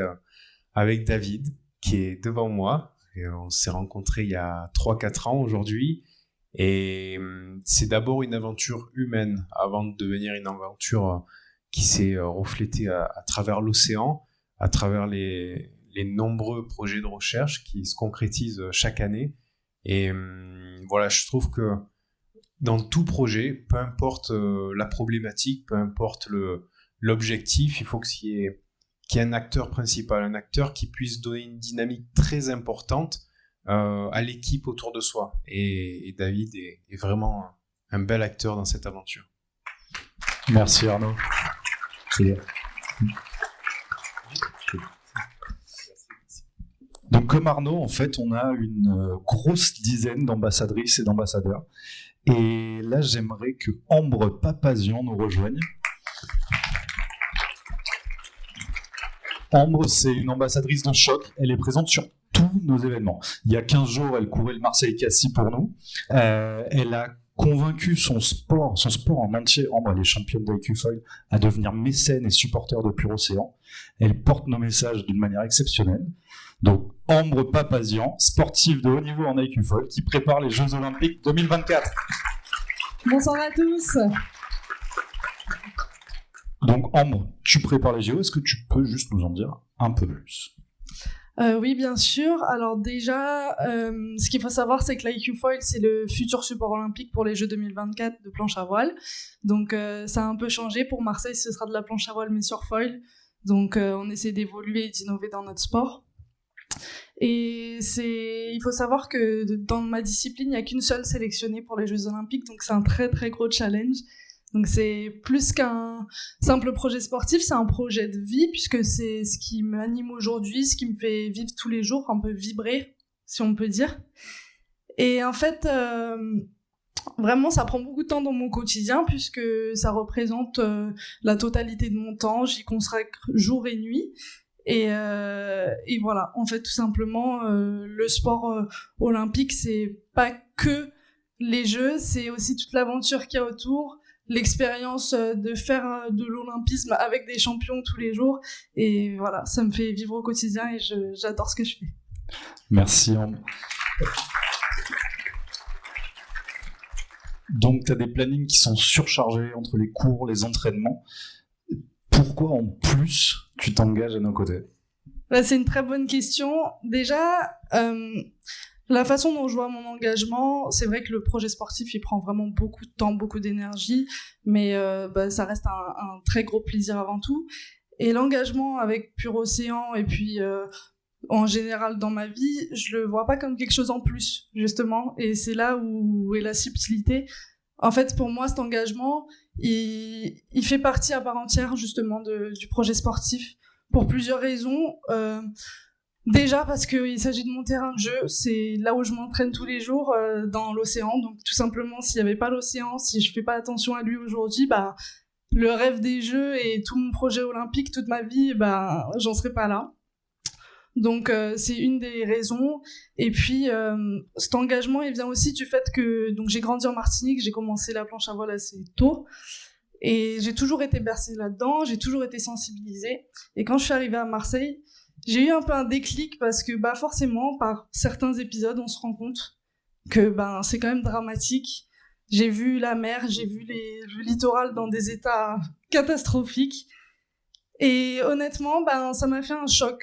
avec David, qui est devant moi. Et on s'est rencontrés il y a 3-4 ans aujourd'hui. Et c'est d'abord une aventure humaine avant de devenir une aventure qui s'est reflétée à travers l'océan, à travers les nombreux projets de recherche qui se concrétisent chaque année. Et voilà, je trouve que dans tout projet, peu importe la problématique, peu importe l'objectif, il faut qu'il y ait un acteur principal, un acteur qui puisse donner une dynamique très importante à l'équipe autour de soi. Et David est vraiment un bel acteur dans cette aventure. Merci Arnaud. Donc comme Arnaud, en fait, on a une grosse dizaine d'ambassadrices et d'ambassadeurs. Et là, j'aimerais que Ambre Papazian nous rejoigne. Ambre, c'est une ambassadrice de choc. Elle est présente sur tous nos événements. Il y a 15 jours, elle courait le Marseille-Cassis pour nous. Elle a convaincu son sport en entier, Ambre, elle est championne d'IQ-Foil, à devenir mécène et supporter de Pure Océan. Elle porte nos messages d'une manière exceptionnelle. Donc, Ambre Papazian, sportive de haut niveau en IQ-Foil, qui prépare les Jeux Olympiques 2024. Bonsoir à tous. Donc, Ambre, tu prépares les JO. Est-ce que tu peux juste nous en dire un peu plus ? Oui, bien sûr. Alors déjà, ce qu'il faut savoir, c'est que l'IQ Foil, c'est le futur support olympique pour les Jeux 2024 de planche à voile. Donc ça a un peu changé. Pour Marseille, ce sera de la planche à voile, mais sur foil. Donc on essaie d'évoluer et d'innover dans notre sport. Et il faut savoir que dans ma discipline, il n'y a qu'une seule sélectionnée pour les Jeux olympiques. Donc c'est un très très gros challenge. Donc c'est plus qu'un simple projet sportif, c'est un projet de vie, puisque c'est ce qui m'anime aujourd'hui, ce qui me fait vivre tous les jours, un peu vibrer, si on peut dire. Et en fait, vraiment, ça prend beaucoup de temps dans mon quotidien, puisque ça représente la totalité de mon temps, j'y consacre jour et nuit. Et voilà, en fait, tout simplement, le sport olympique, c'est pas que les Jeux, c'est aussi toute l'aventure qu'il y a autour, l'expérience de faire de l'olympisme avec des champions tous les jours. Et voilà, ça me fait vivre au quotidien et j'adore ce que je fais. Merci Ambre. Donc tu as des plannings qui sont surchargés entre les cours, les entraînements. Pourquoi en plus tu t'engages à nos côtés ? Là, c'est une très bonne question. Déjà, la façon dont je vois mon engagement, c'est vrai que le projet sportif, il prend vraiment beaucoup de temps, beaucoup d'énergie, mais ça reste un très gros plaisir avant tout. Et l'engagement avec Pur Océan, et puis en général dans ma vie, je le vois pas comme quelque chose en plus, justement. Et c'est là où est la subtilité. En fait, pour moi, cet engagement, il fait partie à part entière, justement, du projet sportif, pour plusieurs raisons. Déjà parce qu'il s'agit de mon terrain de jeu, c'est là où je m'entraîne tous les jours dans l'océan. Donc tout simplement, s'il n'y avait pas l'océan, si je fais pas attention à lui aujourd'hui, le rêve des Jeux et tout mon projet olympique, toute ma vie, j'en serais pas là. Donc c'est une des raisons. Et puis cet engagement, il vient aussi du fait que j'ai grandi en Martinique, j'ai commencé la planche à voile assez tôt. Et j'ai toujours été bercée là-dedans, j'ai toujours été sensibilisée. Et quand je suis arrivée à Marseille, j'ai eu un peu un déclic parce que forcément, par certains épisodes, on se rend compte que c'est quand même dramatique. J'ai vu la mer, j'ai vu le littoral dans des états catastrophiques. Et honnêtement, ça m'a fait un choc.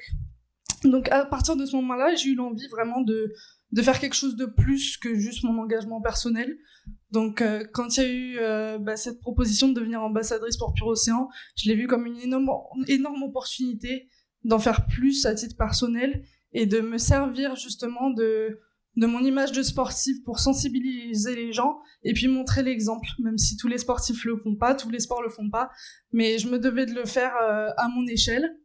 Donc à partir de ce moment-là, j'ai eu l'envie vraiment de faire quelque chose de plus que juste mon engagement personnel. Donc quand il y a eu cette proposition de devenir ambassadrice pour Pur Océan, je l'ai vu comme une énorme opportunité d'en faire plus à titre personnel et de me servir justement de mon image de sportif pour sensibiliser les gens et puis montrer l'exemple, même si tous les sportifs le font pas, tous les sports le font pas, mais je me devais de le faire à mon échelle.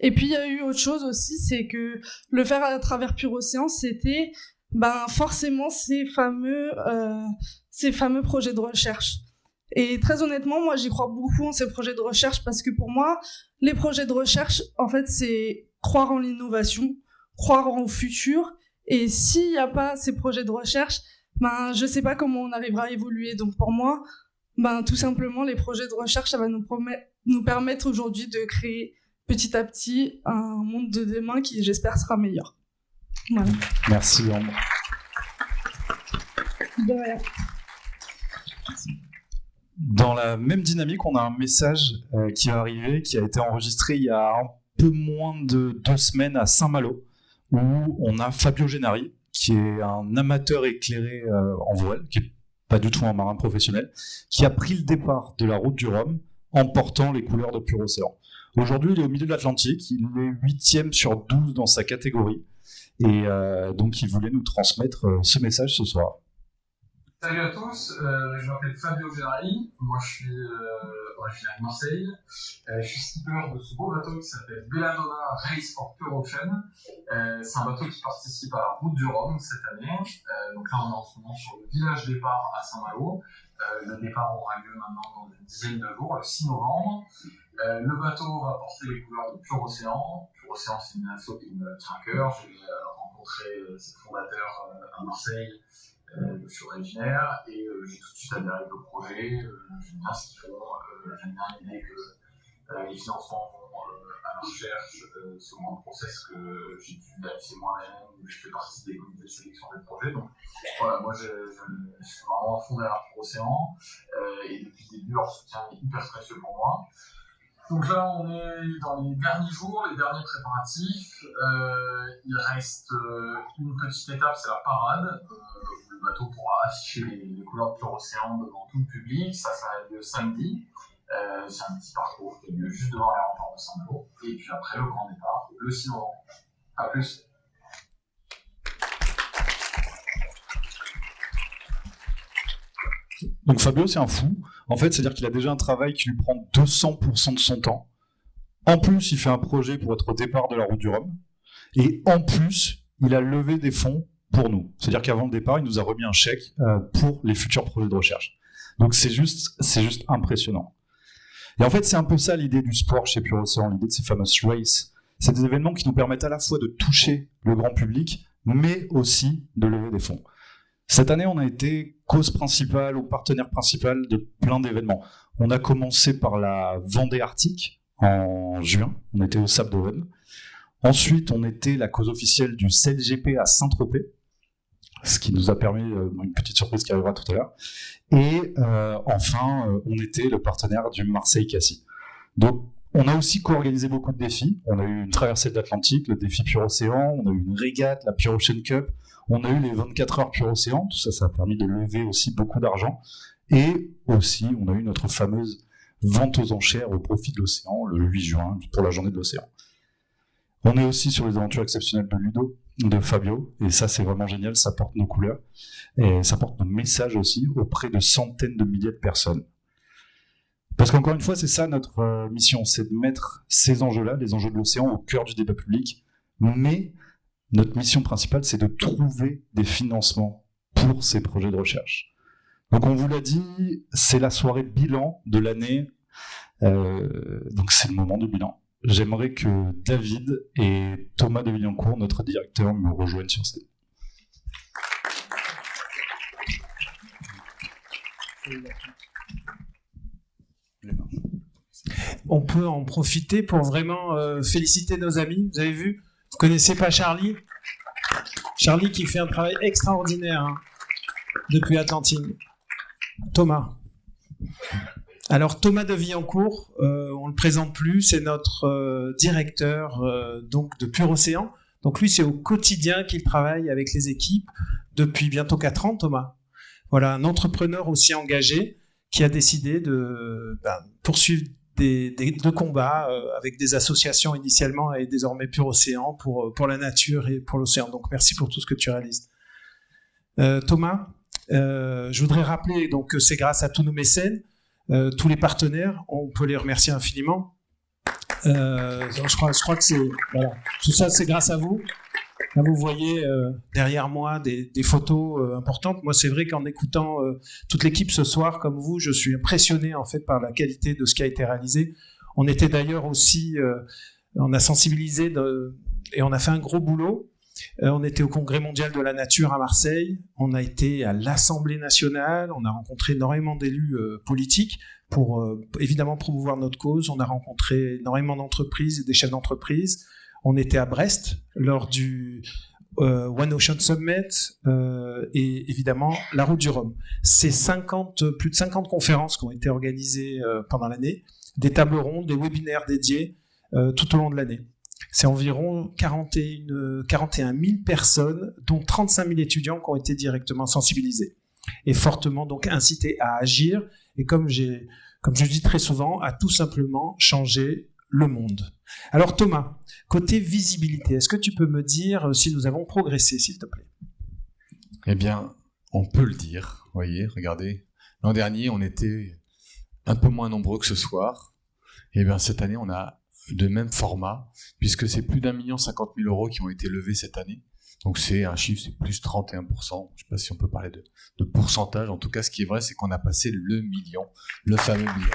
Et puis il y a eu autre chose aussi, c'est que le faire à travers Pur Océan, c'était forcément ces fameux projets de recherche. Et très honnêtement, moi j'y crois beaucoup en ces projets de recherche parce que pour moi, les projets de recherche, en fait, c'est croire en l'innovation, croire en futur. Et s'il n'y a pas ces projets de recherche, je sais pas comment on arrivera à évoluer. Donc pour moi, tout simplement, les projets de recherche, ça va nous permettre aujourd'hui de créer petit à petit un monde de demain qui, j'espère, sera meilleur. Voilà. Merci, Ambre. De rien. Dans la même dynamique, on a un message qui est arrivé, qui a été enregistré il y a un peu moins de 2 semaines à Saint-Malo, où on a Fabio Gennari, qui est un amateur éclairé en voile, qui n'est pas du tout un marin professionnel, qui a pris le départ de la route du Rhum en portant les couleurs de Pur Océan. Aujourd'hui, il est au milieu de l'Atlantique, il est 8e sur 12 dans sa catégorie, et donc il voulait nous transmettre ce message ce soir. Salut à tous, je m'appelle Fabio Gennari, moi je suis originaire de Marseille, je suis skipper de ce beau bateau qui s'appelle Belladonna Race for Pur Ocean. C'est un bateau qui participe à la route du Rhum cette année, donc là on est en ce moment sur le village départ à Saint-Malo. Le départ aura lieu maintenant dans une dizaine de jours, le 6 novembre. Le bateau va porter les couleurs de Pur Océan. Pur Océan, c'est une asso qui me tient à cœur. J'ai rencontré ses fondateurs à Marseille. Je suis originaire et j'ai tout de suite adhéré au projet. J'aime bien ce qu'ils font. J'aime bien l'idée que les financements vont à la recherche selon un process que j'ai dû vérifier moi-même, où je fais partie des comités de sélection des projets. Donc voilà, moi je suis vraiment à fond derrière Pur Océan et depuis le début leur soutien est hyper précieux pour moi. Donc là on est dans les derniers jours, les derniers préparatifs. Il reste une petite étape, c'est la parade. Le bateau pourra afficher les couleurs de Pur Océan devant tout le public. Ça a lieu samedi. C'est un petit parcours qui a lieu juste devant l'aéroport de Saint-Malo. Et puis après, le grand départ, le 6 novembre. A plus. Donc Fabio, c'est un fou. En fait, c'est-à-dire qu'il a déjà un travail qui lui prend 200% de son temps. En plus, il fait un projet pour être au départ de la route du Rhum. Et en plus, il a levé des fonds pour nous. C'est-à-dire qu'avant le départ, il nous a remis un chèque pour les futurs projets de recherche. Donc c'est juste impressionnant. Et en fait, c'est un peu ça l'idée du sport chez Pur Océan, l'idée de ces fameuses races. C'est des événements qui nous permettent à la fois de toucher le grand public, mais aussi de lever des fonds. Cette année, on a été cause principale ou partenaire principal de plein d'événements. On a commencé par la Vendée Arctique en juin, on était au Sable d'Olonne. Ensuite, on était la cause officielle du CLGP à Saint-Tropez, ce qui nous a permis une petite surprise qui arrivera tout à l'heure. Et enfin, on était le partenaire du Marseille-Cassis. Donc, On a aussi co-organisé beaucoup de défis. On a eu une traversée de l'Atlantique, le défi Pure Océan, on a eu une régate, la Pure Ocean Cup, on a eu les 24 heures Pure Océan, tout ça, ça a permis de lever aussi beaucoup d'argent. Et aussi, on a eu notre fameuse vente aux enchères au profit de l'océan, le 8 juin, pour la journée de l'océan. On est aussi sur les aventures exceptionnelles de Ludo, de Fabio, et ça c'est vraiment génial, ça porte nos couleurs, et ça porte nos messages aussi auprès de centaines de milliers de personnes. Parce qu'encore une fois, c'est ça notre mission, c'est de mettre ces enjeux-là, les enjeux de l'océan, au cœur du débat public, mais notre mission principale, c'est de trouver des financements pour ces projets de recherche. Donc on vous l'a dit, c'est la soirée bilan de l'année, donc c'est le moment du bilan. J'aimerais que David et Thomas de Villancourt, notre directeur, me rejoignent sur scène. On peut en profiter pour vraiment féliciter nos amis. Vous avez vu, vous connaissez pas Charlie? Charlie qui fait un travail extraordinaire depuis Atlantine. Thomas. Alors Thomas de Villancourt, on le présente plus, c'est notre directeur donc de Pure Océan. Donc lui, c'est au quotidien qu'il travaille avec les équipes depuis bientôt 4 ans, Thomas. Voilà, un entrepreneur aussi engagé qui a décidé de poursuivre de combats avec des associations initialement et désormais Pure Océan pour la nature et pour l'océan. Donc merci pour tout ce que tu réalises. Thomas, je voudrais rappeler donc, que c'est grâce à tous nos mécènes, tous les partenaires, on peut les remercier infiniment. Je crois que c'est voilà, tout ça c'est grâce à vous. Là, vous voyez derrière moi des photos importantes. Moi, c'est vrai qu'en écoutant toute l'équipe ce soir, comme vous, je suis impressionné en fait par la qualité de ce qui a été réalisé. On était d'ailleurs aussi, on a sensibilisé et on a fait un gros boulot. On était au Congrès mondial de la nature à Marseille. On a été à l'Assemblée nationale. On a rencontré énormément d'élus politiques pour évidemment promouvoir notre cause. On a rencontré énormément d'entreprises et des chefs d'entreprise. On était à Brest lors du One Ocean Summit et évidemment la Route du Rhum. C'est plus de 50 conférences qui ont été organisées pendant l'année, des tables rondes, des webinaires dédiés tout au long de l'année. C'est environ 41 000 personnes, dont 35 000 étudiants qui ont été directement sensibilisés et fortement donc incités à agir et comme je dis très souvent, à tout simplement changer le monde. Alors Thomas, côté visibilité, est-ce que tu peux me dire si nous avons progressé, s'il te plaît? Eh bien, on peut le dire. Vous voyez, regardez. L'an dernier, on était un peu moins nombreux que ce soir. Eh bien, cette année, on a de même format, puisque c'est plus d'1 50 000 € qui ont été levés cette année. Donc c'est un chiffre, c'est plus 31%. Je ne sais pas si on peut parler de pourcentage. En tout cas, ce qui est vrai, c'est qu'on a passé le million, le fameux million.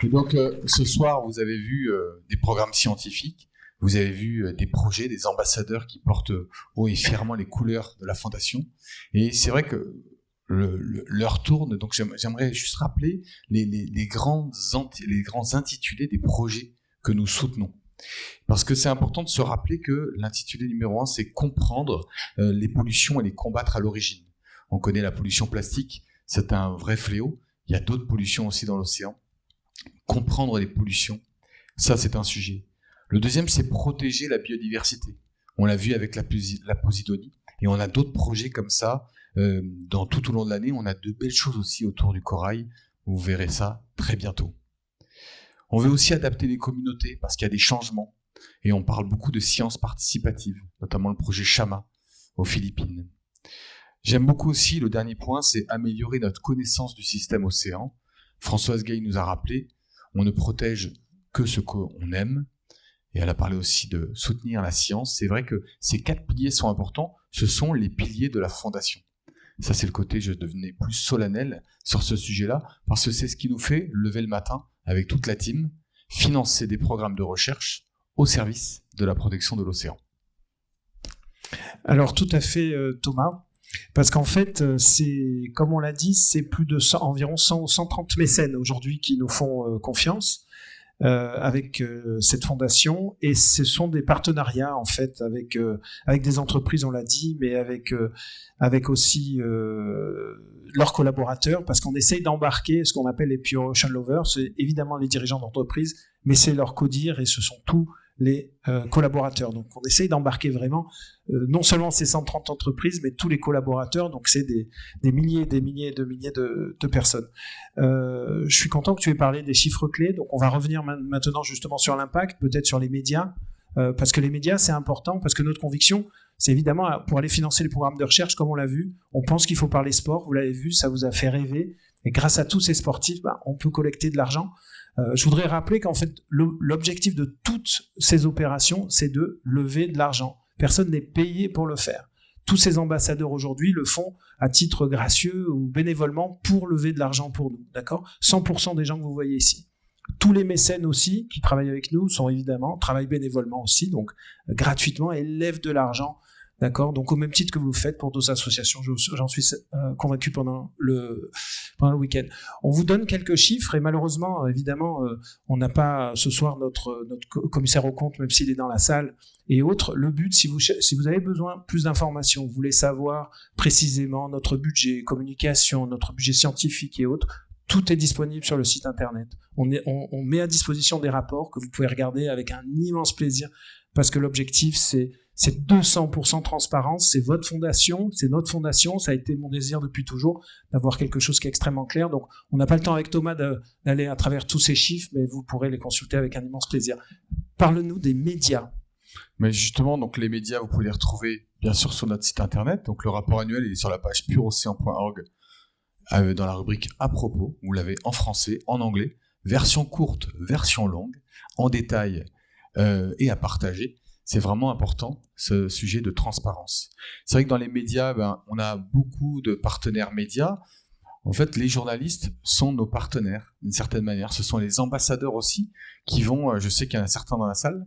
Et donc, ce soir, vous avez vu des programmes scientifiques, vous avez vu des projets, des ambassadeurs qui portent haut et fièrement les couleurs de la Fondation. Et c'est vrai que l'heure tourne, donc j'aimerais juste rappeler les grands intitulés des projets que nous soutenons. Parce que c'est important de se rappeler que l'intitulé numéro 1, c'est comprendre les pollutions et les combattre à l'origine. On connaît la pollution plastique, c'est un vrai fléau. Il y a d'autres pollutions aussi dans l'océan. Comprendre les pollutions, ça c'est un sujet. Le deuxième, c'est protéger la biodiversité. On l'a vu avec la Posidonie, et on a d'autres projets comme ça tout au long de l'année. On a de belles choses aussi autour du corail. Vous verrez ça très bientôt. On veut aussi adapter les communautés parce qu'il y a des changements, et on parle beaucoup de sciences participatives, notamment le projet Chama aux Philippines. J'aime beaucoup aussi, le dernier point, c'est améliorer notre connaissance du système océan. Françoise Gay nous a rappelé, on ne protège que ce qu'on aime, et elle a parlé aussi de soutenir la science. C'est vrai que ces 4 piliers sont importants, ce sont les piliers de la Fondation. Ça, c'est le côté, je devenais plus solennel sur ce sujet-là, parce que c'est ce qui nous fait lever le matin avec toute la team, financer des programmes de recherche au service de la protection de l'océan. Alors tout à fait, Thomas. Parce qu'en fait, c'est, comme on l'a dit, c'est plus de environ 100 ou 130 mécènes aujourd'hui qui nous font confiance. avec cette fondation, et ce sont des partenariats en fait avec des entreprises, on l'a dit, mais avec aussi leurs collaborateurs, parce qu'on essaye d'embarquer ce qu'on appelle les Pure Ocean Lovers. C'est évidemment les dirigeants d'entreprise, mais c'est leur codir et ce sont tous les collaborateurs. Donc on essaye d'embarquer vraiment non seulement ces 130 entreprises, mais tous les collaborateurs. Donc c'est des milliers et des milliers de personnes. Je suis content que tu aies parlé des chiffres clés. Donc on va revenir maintenant justement sur l'impact, peut-être sur les médias, parce que les médias c'est important, parce que notre conviction, c'est évidemment pour aller financer les programmes de recherche, comme on l'a vu, on pense qu'il faut parler sport. Vous l'avez vu, ça vous a fait rêver. Et grâce à tous ces sportifs, on peut collecter de l'argent. Je voudrais rappeler qu'en fait, l'objectif de toutes ces opérations, c'est de lever de l'argent. Personne n'est payé pour le faire. Tous ces ambassadeurs aujourd'hui le font à titre gracieux ou bénévolement pour lever de l'argent pour nous, d'accord ? 100% des gens que vous voyez ici. Tous les mécènes aussi qui travaillent avec nous travaillent bénévolement aussi, donc gratuitement, et lèvent de l'argent. D'accord, donc au même titre que vous le faites pour d'autres associations, j'en suis convaincu pendant le week-end. On vous donne quelques chiffres et malheureusement, évidemment, on n'a pas ce soir notre commissaire aux comptes, même s'il est dans la salle et autres. Le but, si vous avez besoin plus d'informations, vous voulez savoir précisément notre budget communication, notre budget scientifique et autres, tout est disponible sur le site internet. On met à disposition des rapports que vous pouvez regarder avec un immense plaisir, parce que l'objectif, c'est 200% transparence, c'est votre fondation, c'est notre fondation, ça a été mon désir depuis toujours d'avoir quelque chose qui est extrêmement clair. Donc on n'a pas le temps avec Thomas d'aller à travers tous ces chiffres, mais vous pourrez les consulter avec un immense plaisir. Parle-nous des médias. Mais justement, donc les médias, vous pouvez les retrouver bien sûr sur notre site internet. Donc le rapport annuel il est sur la page pureocéan.org dans la rubrique à propos. Vous l'avez en français, en anglais, version courte, version longue, en détail et à partager. C'est vraiment important, ce sujet de transparence. C'est vrai que dans les médias, on a beaucoup de partenaires médias. En fait, les journalistes sont nos partenaires, d'une certaine manière. Ce sont les ambassadeurs aussi qui vont, je sais qu'il y en a certains dans la salle,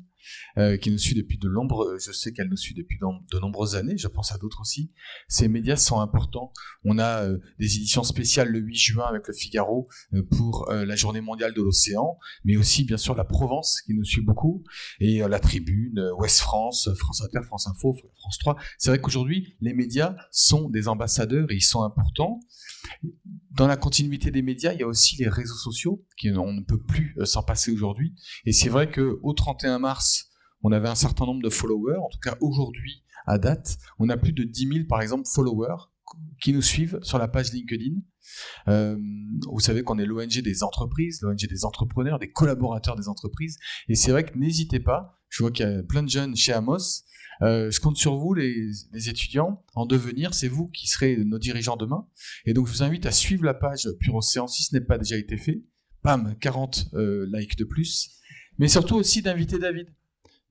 qui nous suivent depuis je sais qu'elle nous suit depuis de nombreuses années, je pense à d'autres aussi. Ces médias sont importants. On a des éditions spéciales le 8 juin avec le Figaro pour la journée mondiale de l'océan, mais aussi bien sûr la Provence qui nous suit beaucoup, et la Tribune, Ouest France, France Inter, France Info, France 3. C'est vrai qu'aujourd'hui, les médias sont des ambassadeurs et ils sont importants. Dans la continuité des médias, il y a aussi les réseaux sociaux, on ne peut plus s'en passer aujourd'hui. Et c'est vrai qu'au 31 mars, on avait un certain nombre de followers. En tout cas, aujourd'hui, à date, on a plus de 10 000, par exemple, followers qui nous suivent sur la page LinkedIn. Vous savez qu'on est l'ONG des entreprises, l'ONG des entrepreneurs, des collaborateurs des entreprises. Et c'est vrai que n'hésitez pas. Je vois qu'il y a plein de jeunes chez Amos. Je compte sur vous, les étudiants, en devenir. C'est vous qui serez nos dirigeants demain. Et donc, je vous invite à suivre la page Pure Océan si ce n'est pas déjà été fait. Bam, 40 likes de plus. Mais surtout aussi d'inviter David.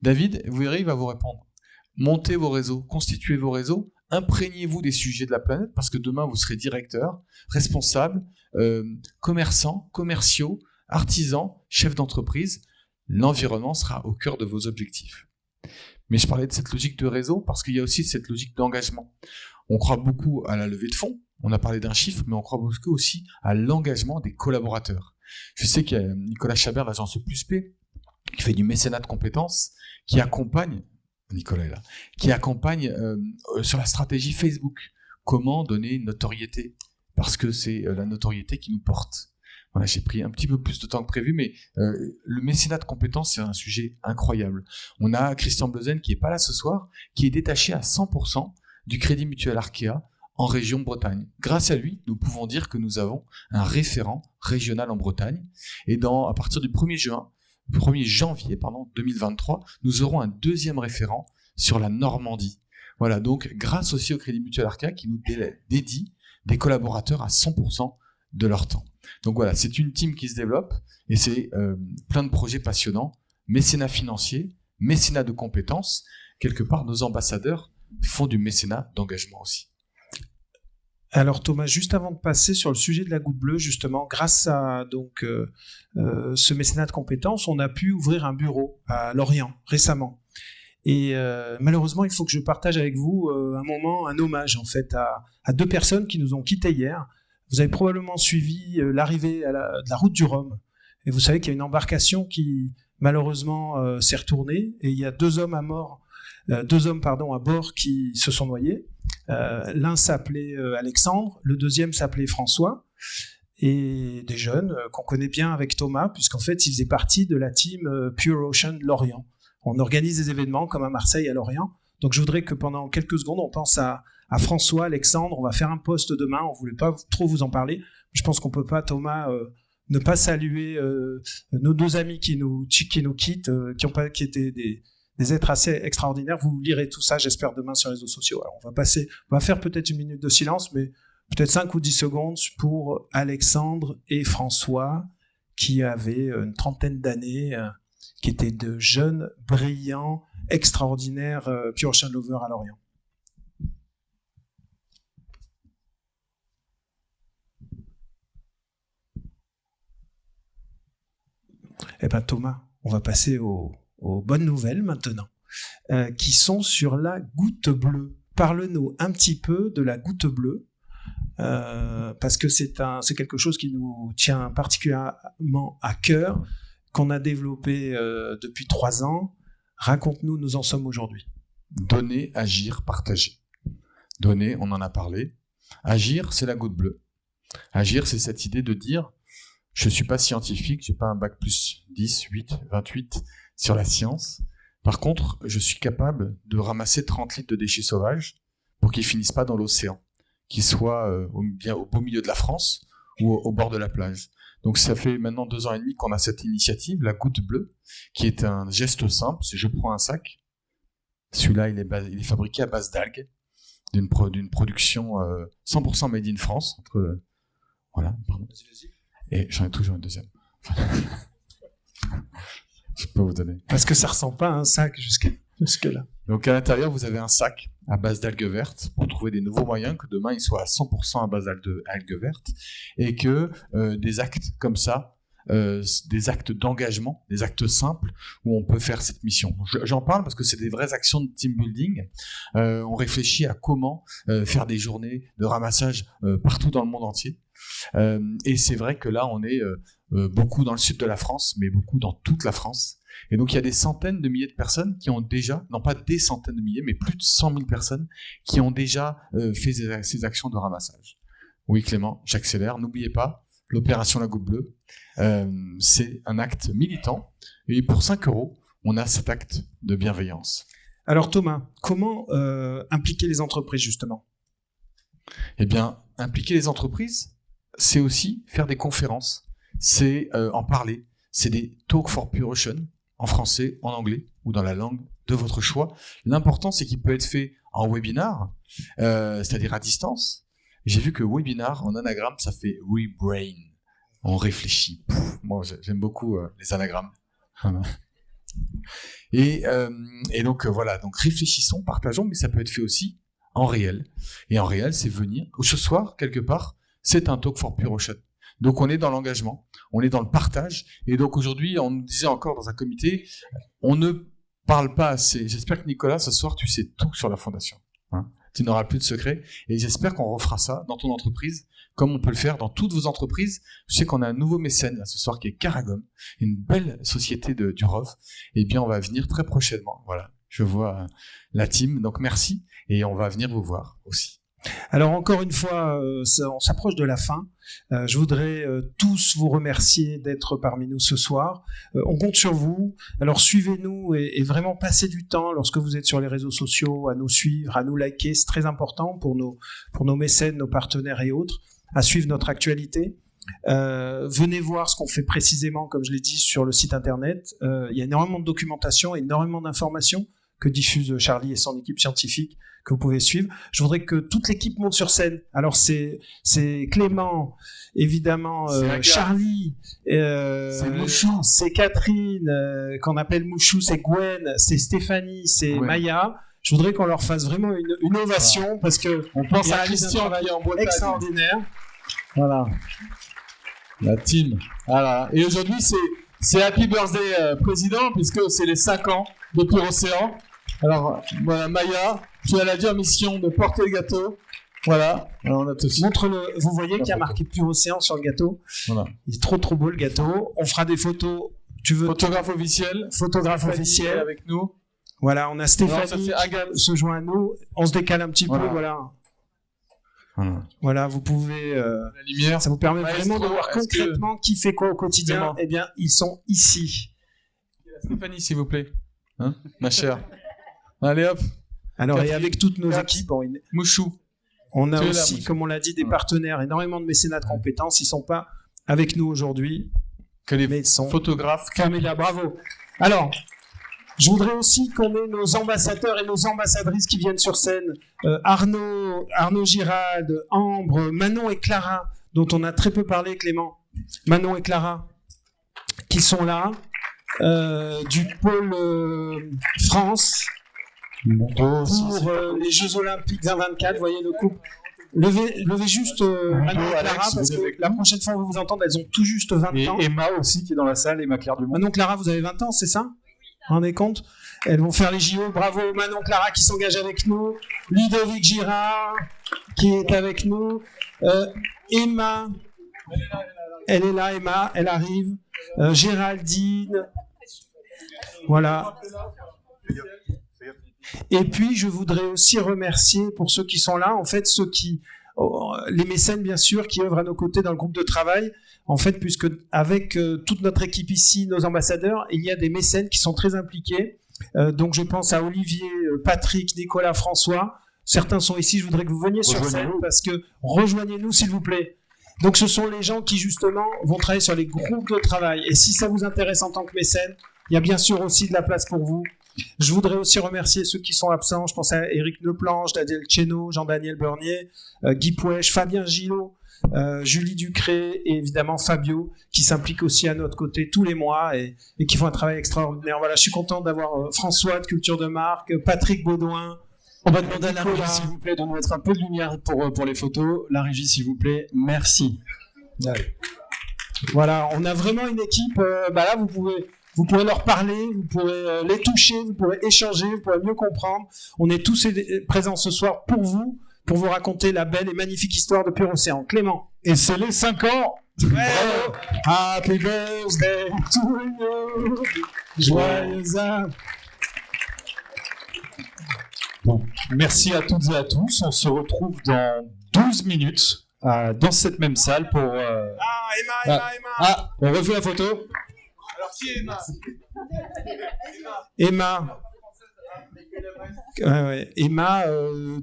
David, vous verrez, il va vous répondre. Montez vos réseaux, constituez vos réseaux, imprégnez-vous des sujets de la planète, parce que demain, vous serez directeur, responsable, commerçant, commerciaux, artisans, chefs d'entreprise. L'environnement sera au cœur de vos objectifs. Mais je parlais de cette logique de réseau parce qu'il y a aussi cette logique d'engagement. On croit beaucoup à la levée de fonds, on a parlé d'un chiffre, mais on croit beaucoup aussi à l'engagement des collaborateurs. Je sais qu'il y a Nicolas Chabert, l'agence Plus P, qui fait du mécénat de compétences, qui accompagne, Nicolas est là, qui accompagne sur la stratégie Facebook. Comment donner une notoriété ? Parce que c'est la notoriété qui nous porte. Voilà, j'ai pris un petit peu plus de temps que prévu, mais le mécénat de compétences, c'est un sujet incroyable. On a Christian Bleuzen, qui n'est pas là ce soir, qui est détaché à 100% du Crédit Mutuel Arkea en région Bretagne. Grâce à lui, nous pouvons dire que nous avons un référent régional en Bretagne. Et à partir du 1er janvier 2023, nous aurons un deuxième référent sur la Normandie. Voilà, donc grâce aussi au Crédit Mutuel Arkea qui nous dédie des collaborateurs à 100% de leur temps. Donc voilà, c'est une team qui se développe et c'est plein de projets passionnants, mécénat financier, mécénat de compétences. Quelque part, nos ambassadeurs font du mécénat d'engagement aussi. Alors Thomas, juste avant de passer sur le sujet de la goutte bleue, justement, grâce à ce mécénat de compétences, on a pu ouvrir un bureau à Lorient récemment. Et malheureusement, il faut que je partage avec vous un hommage en fait à deux personnes qui nous ont quittés hier. Vous avez probablement suivi l'arrivée de la route du Rhum. Et vous savez qu'il y a une embarcation qui malheureusement s'est retournée et il y a deux hommes à bord qui se sont noyés. L'un s'appelait Alexandre, le deuxième s'appelait François, et des jeunes qu'on connaît bien avec Thomas, puisqu'en fait ils faisaient partie de la team Pure Ocean Lorient. On organise des événements comme à Marseille, à Lorient. Donc je voudrais que pendant quelques secondes on pense à François, Alexandre. On va faire un post demain, on voulait pas trop vous en parler. Je pense qu'on peut pas, Thomas, ne pas saluer nos deux amis qui nous quittent, qui étaient des êtres assez extraordinaires. Vous lirez tout ça, j'espère, demain sur les réseaux sociaux. Alors, on va faire peut-être une minute de silence, mais peut-être 5 ou 10 secondes pour Alexandre et François, qui avaient une trentaine d'années, qui étaient de jeunes, brillants, extraordinaires Pure Ocean Lovers à Lorient. Eh bien Thomas, on va passer aux bonnes nouvelles maintenant, qui sont sur la goutte bleue. Parle-nous un petit peu de la goutte bleue, parce que c'est quelque chose qui nous tient particulièrement à cœur, qu'on a développé depuis 3 ans. Raconte-nous, nous en sommes aujourd'hui. Donner, agir, partager. Donner, on en a parlé. Agir, c'est la goutte bleue. Agir, c'est cette idée de dire je ne suis pas scientifique, je n'ai pas un bac plus 10, 8, 28 sur la science. Par contre, je suis capable de ramasser 30 litres de déchets sauvages pour qu'ils ne finissent pas dans l'océan, qu'ils soient au beau milieu de la France ou au bord de la plage. Donc ça fait maintenant 2 ans et demi qu'on a cette initiative, la goutte bleue, qui est un geste simple, c'est je prends un sac, celui-là il est fabriqué à base d'algues, d'une production 100% made in France, voilà, pardon. Et j'en ai toujours une deuxième. Je peux vous donner. Parce que ça ressemble pas à un sac jusque-là. Donc à l'intérieur, vous avez un sac à base d'algues vertes pour trouver des nouveaux moyens, que demain il soit à 100% à base d'algues vertes, et que des actes comme ça, des actes d'engagement, des actes simples où on peut faire cette mission. J'en parle parce que c'est des vraies actions de team building. On réfléchit à comment faire des journées de ramassage partout dans le monde entier. Et c'est vrai que là, on est beaucoup dans le sud de la France, mais beaucoup dans toute la France. Et donc, il y a des centaines de milliers de personnes qui ont déjà, non pas des centaines de milliers, mais plus de 100 000 personnes qui ont déjà fait ces actions de ramassage. Oui, Clément, j'accélère. N'oubliez pas, l'opération La Goutte Bleue, c'est un acte militant. Et pour 5 €, on a cet acte de bienveillance. Alors Thomas, comment impliquer les entreprises justement ? Eh bien, impliquer les entreprises, c'est aussi faire des conférences, c'est en parler, c'est des Talk for Pure Ocean, en français, en anglais ou dans la langue de votre choix. L'important, c'est qu'il peut être fait en webinar, c'est-à-dire à distance. J'ai vu que webinar, en anagramme, ça fait WeBrain. On réfléchit. Moi, j'aime beaucoup les anagrammes. Et donc, voilà. Donc, réfléchissons, partageons, mais ça peut être fait aussi en réel. Et en réel, c'est venir. Ce soir, quelque part, c'est un Talk for Pure Ocean. Donc, on est dans l'engagement, on est dans le partage. Et donc, aujourd'hui, on nous disait encore dans un comité, on ne parle pas assez. J'espère que Nicolas, ce soir, tu sais tout sur la fondation. Hein, tu n'auras plus de secret. Et j'espère qu'on refera ça dans ton entreprise, comme on peut le faire dans toutes vos entreprises. Je sais qu'on a un nouveau mécène là, ce soir qui est Caragom, une belle société du ROV. Eh bien, on va venir très prochainement. Voilà, je vois la team. Donc, merci. Et on va venir vous voir aussi. Alors encore une fois, on s'approche de la fin. Je voudrais tous vous remercier d'être parmi nous ce soir. On compte sur vous. Alors suivez-nous et vraiment passez du temps lorsque vous êtes sur les réseaux sociaux à nous suivre, à nous liker. C'est très important pour nos mécènes, nos partenaires et autres, à suivre notre actualité. Venez voir ce qu'on fait précisément, comme je l'ai dit, sur le site internet. Il y a énormément de documentation, énormément d'informations que diffuse Charlie et son équipe scientifique, que vous pouvez suivre. Je voudrais que toute l'équipe monte sur scène. Alors c'est Clément, évidemment, Charlie, c'est Mouchou, c'est Catherine, qu'on appelle Mouchou, c'est Gwen, c'est Stéphanie, c'est Maya. Je voudrais qu'on leur fasse vraiment une ovation parce que on pense à Christian qui est en Bretagne. Extraordinaire. Voilà. La team. Voilà. Et aujourd'hui c'est Happy Birthday président, puisque c'est les 5 ans de Pure Océan. Alors, voilà, Maya, tu as la dure mission de porter le gâteau. Voilà. Montre-le. Vous voyez qu'il y a marqué Pur Océan sur le gâteau. Voilà. Il est trop beau le gâteau. On fera des photos. Tu veux photographe officiel. Photographe officiel avec nous. Voilà, on a Stéphanie Non, ça, qui se joint à nous. On se décale un petit peu, voilà. Voilà, vous pouvez. La lumière. Ça vous permet Maestro, vraiment de voir concrètement qui fait quoi au quotidien. Eh bien, ils sont ici. Stéphanie, s'il vous plaît. Hein, ma chère. Allez hop. Alors, et avec toutes nos équipes, Mouchou. On a Tu es là, aussi, Mouchou. comme on l'a dit, des partenaires, énormément de mécénats de compétences. Ils sont pas avec nous aujourd'hui. Mais ils sont photographes. Camélia, bravo. Alors, je voudrais aussi qu'on ait nos ambassadeurs et nos ambassadrices qui viennent sur scène. Arnaud Girald, Ambre, Manon et Clara, dont on a très peu parlé, Clément. Manon et Clara, qui sont là, du pôle France, pour les Jeux Olympiques 2024. Vous voyez le couple. Levez juste Manon et Clara, parce que la prochaine fois on va vous entendre, elles ont tout juste 20 ans. Et Emma aussi, qui est dans la salle, Emma Claire Dumont. Manon, Clara, vous avez 20 ans, c'est ça? Vous vous rendez compte? Elles vont faire les JO. Bravo Manon, Clara qui s'engage avec nous. Ludovic Girard qui est avec nous. Emma, elle est là, Emma, elle arrive. Géraldine, voilà. Et puis je voudrais aussi remercier pour ceux qui sont là, en fait ceux qui, les mécènes bien sûr, qui œuvrent à nos côtés dans le groupe de travail. En fait, puisque avec toute notre équipe ici, nos ambassadeurs, il y a des mécènes qui sont très impliqués. Donc je pense à Olivier, Patrick, Nicolas, François. Certains sont ici, je voudrais que vous veniez sur scène parce que rejoignez-nous s'il vous plaît. Donc ce sont les gens qui justement vont travailler sur les groupes de travail. Et si ça vous intéresse en tant que mécène, il y a bien sûr aussi de la place pour vous. Je voudrais aussi remercier ceux qui sont absents. Je pense à Éric Neplanche, Daniel Tchéno, Jean-Daniel Bernier, Guy Pouèche, Fabien Gillot, Julie Ducré et évidemment Fabio, qui s'implique aussi à notre côté tous les mois et qui font un travail extraordinaire. Voilà, je suis content d'avoir François de Culture de Marque, Patrick Baudouin. On va demander à la régie, s'il vous plaît, de nous mettre un peu de lumière pour les photos. La régie, s'il vous plaît, merci. Voilà, on a vraiment une équipe. Là, vous pourrez leur parler, vous pourrez les toucher, vous pourrez échanger, vous pourrez mieux comprendre. On est tous présents ce soir pour vous raconter la belle et magnifique histoire de Pur Océan. Clément. Et c'est les 5 ans. Ouais. Happy birthday to you. Joyeux an. Bon, merci à toutes et à tous. On se retrouve dans 12 minutes dans cette même salle pour... Emma. on refait la photo. Alors qui est Emma? Emma. Emma,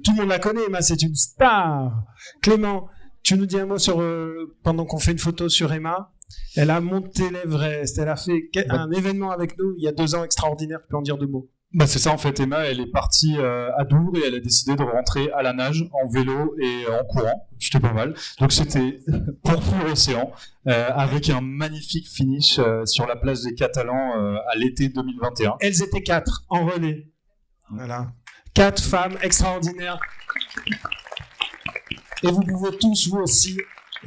tout le monde la connaît. Emma, c'est une star. Clément, tu nous dis un mot sur pendant qu'on fait une photo sur Emma. Elle a monté l'Everest. Elle a fait un événement avec nous il y a 2 ans extraordinaire. Tu peux en dire 2 mots? C'est ça en fait, Emma, elle est partie à Douvres et elle a décidé de rentrer à la nage, en vélo et en courant. C'était pas mal. Donc c'était pour Pur Océan, avec un magnifique finish sur la plage des Catalans à l'été 2021. Elles étaient 4 en relais. Voilà. 4 femmes extraordinaires. Et vous pouvez tous, vous aussi,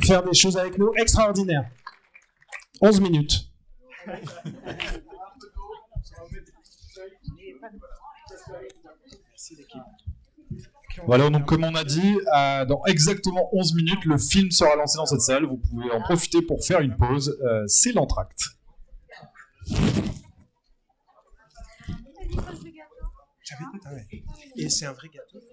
faire des choses avec nous extraordinaires. 11 minutes. Voilà, donc comme on a dit, dans exactement 11 minutes, le film sera lancé dans cette salle. Vous pouvez en profiter pour faire une pause. C'est l'entracte. Et c'est un vrai gâteau.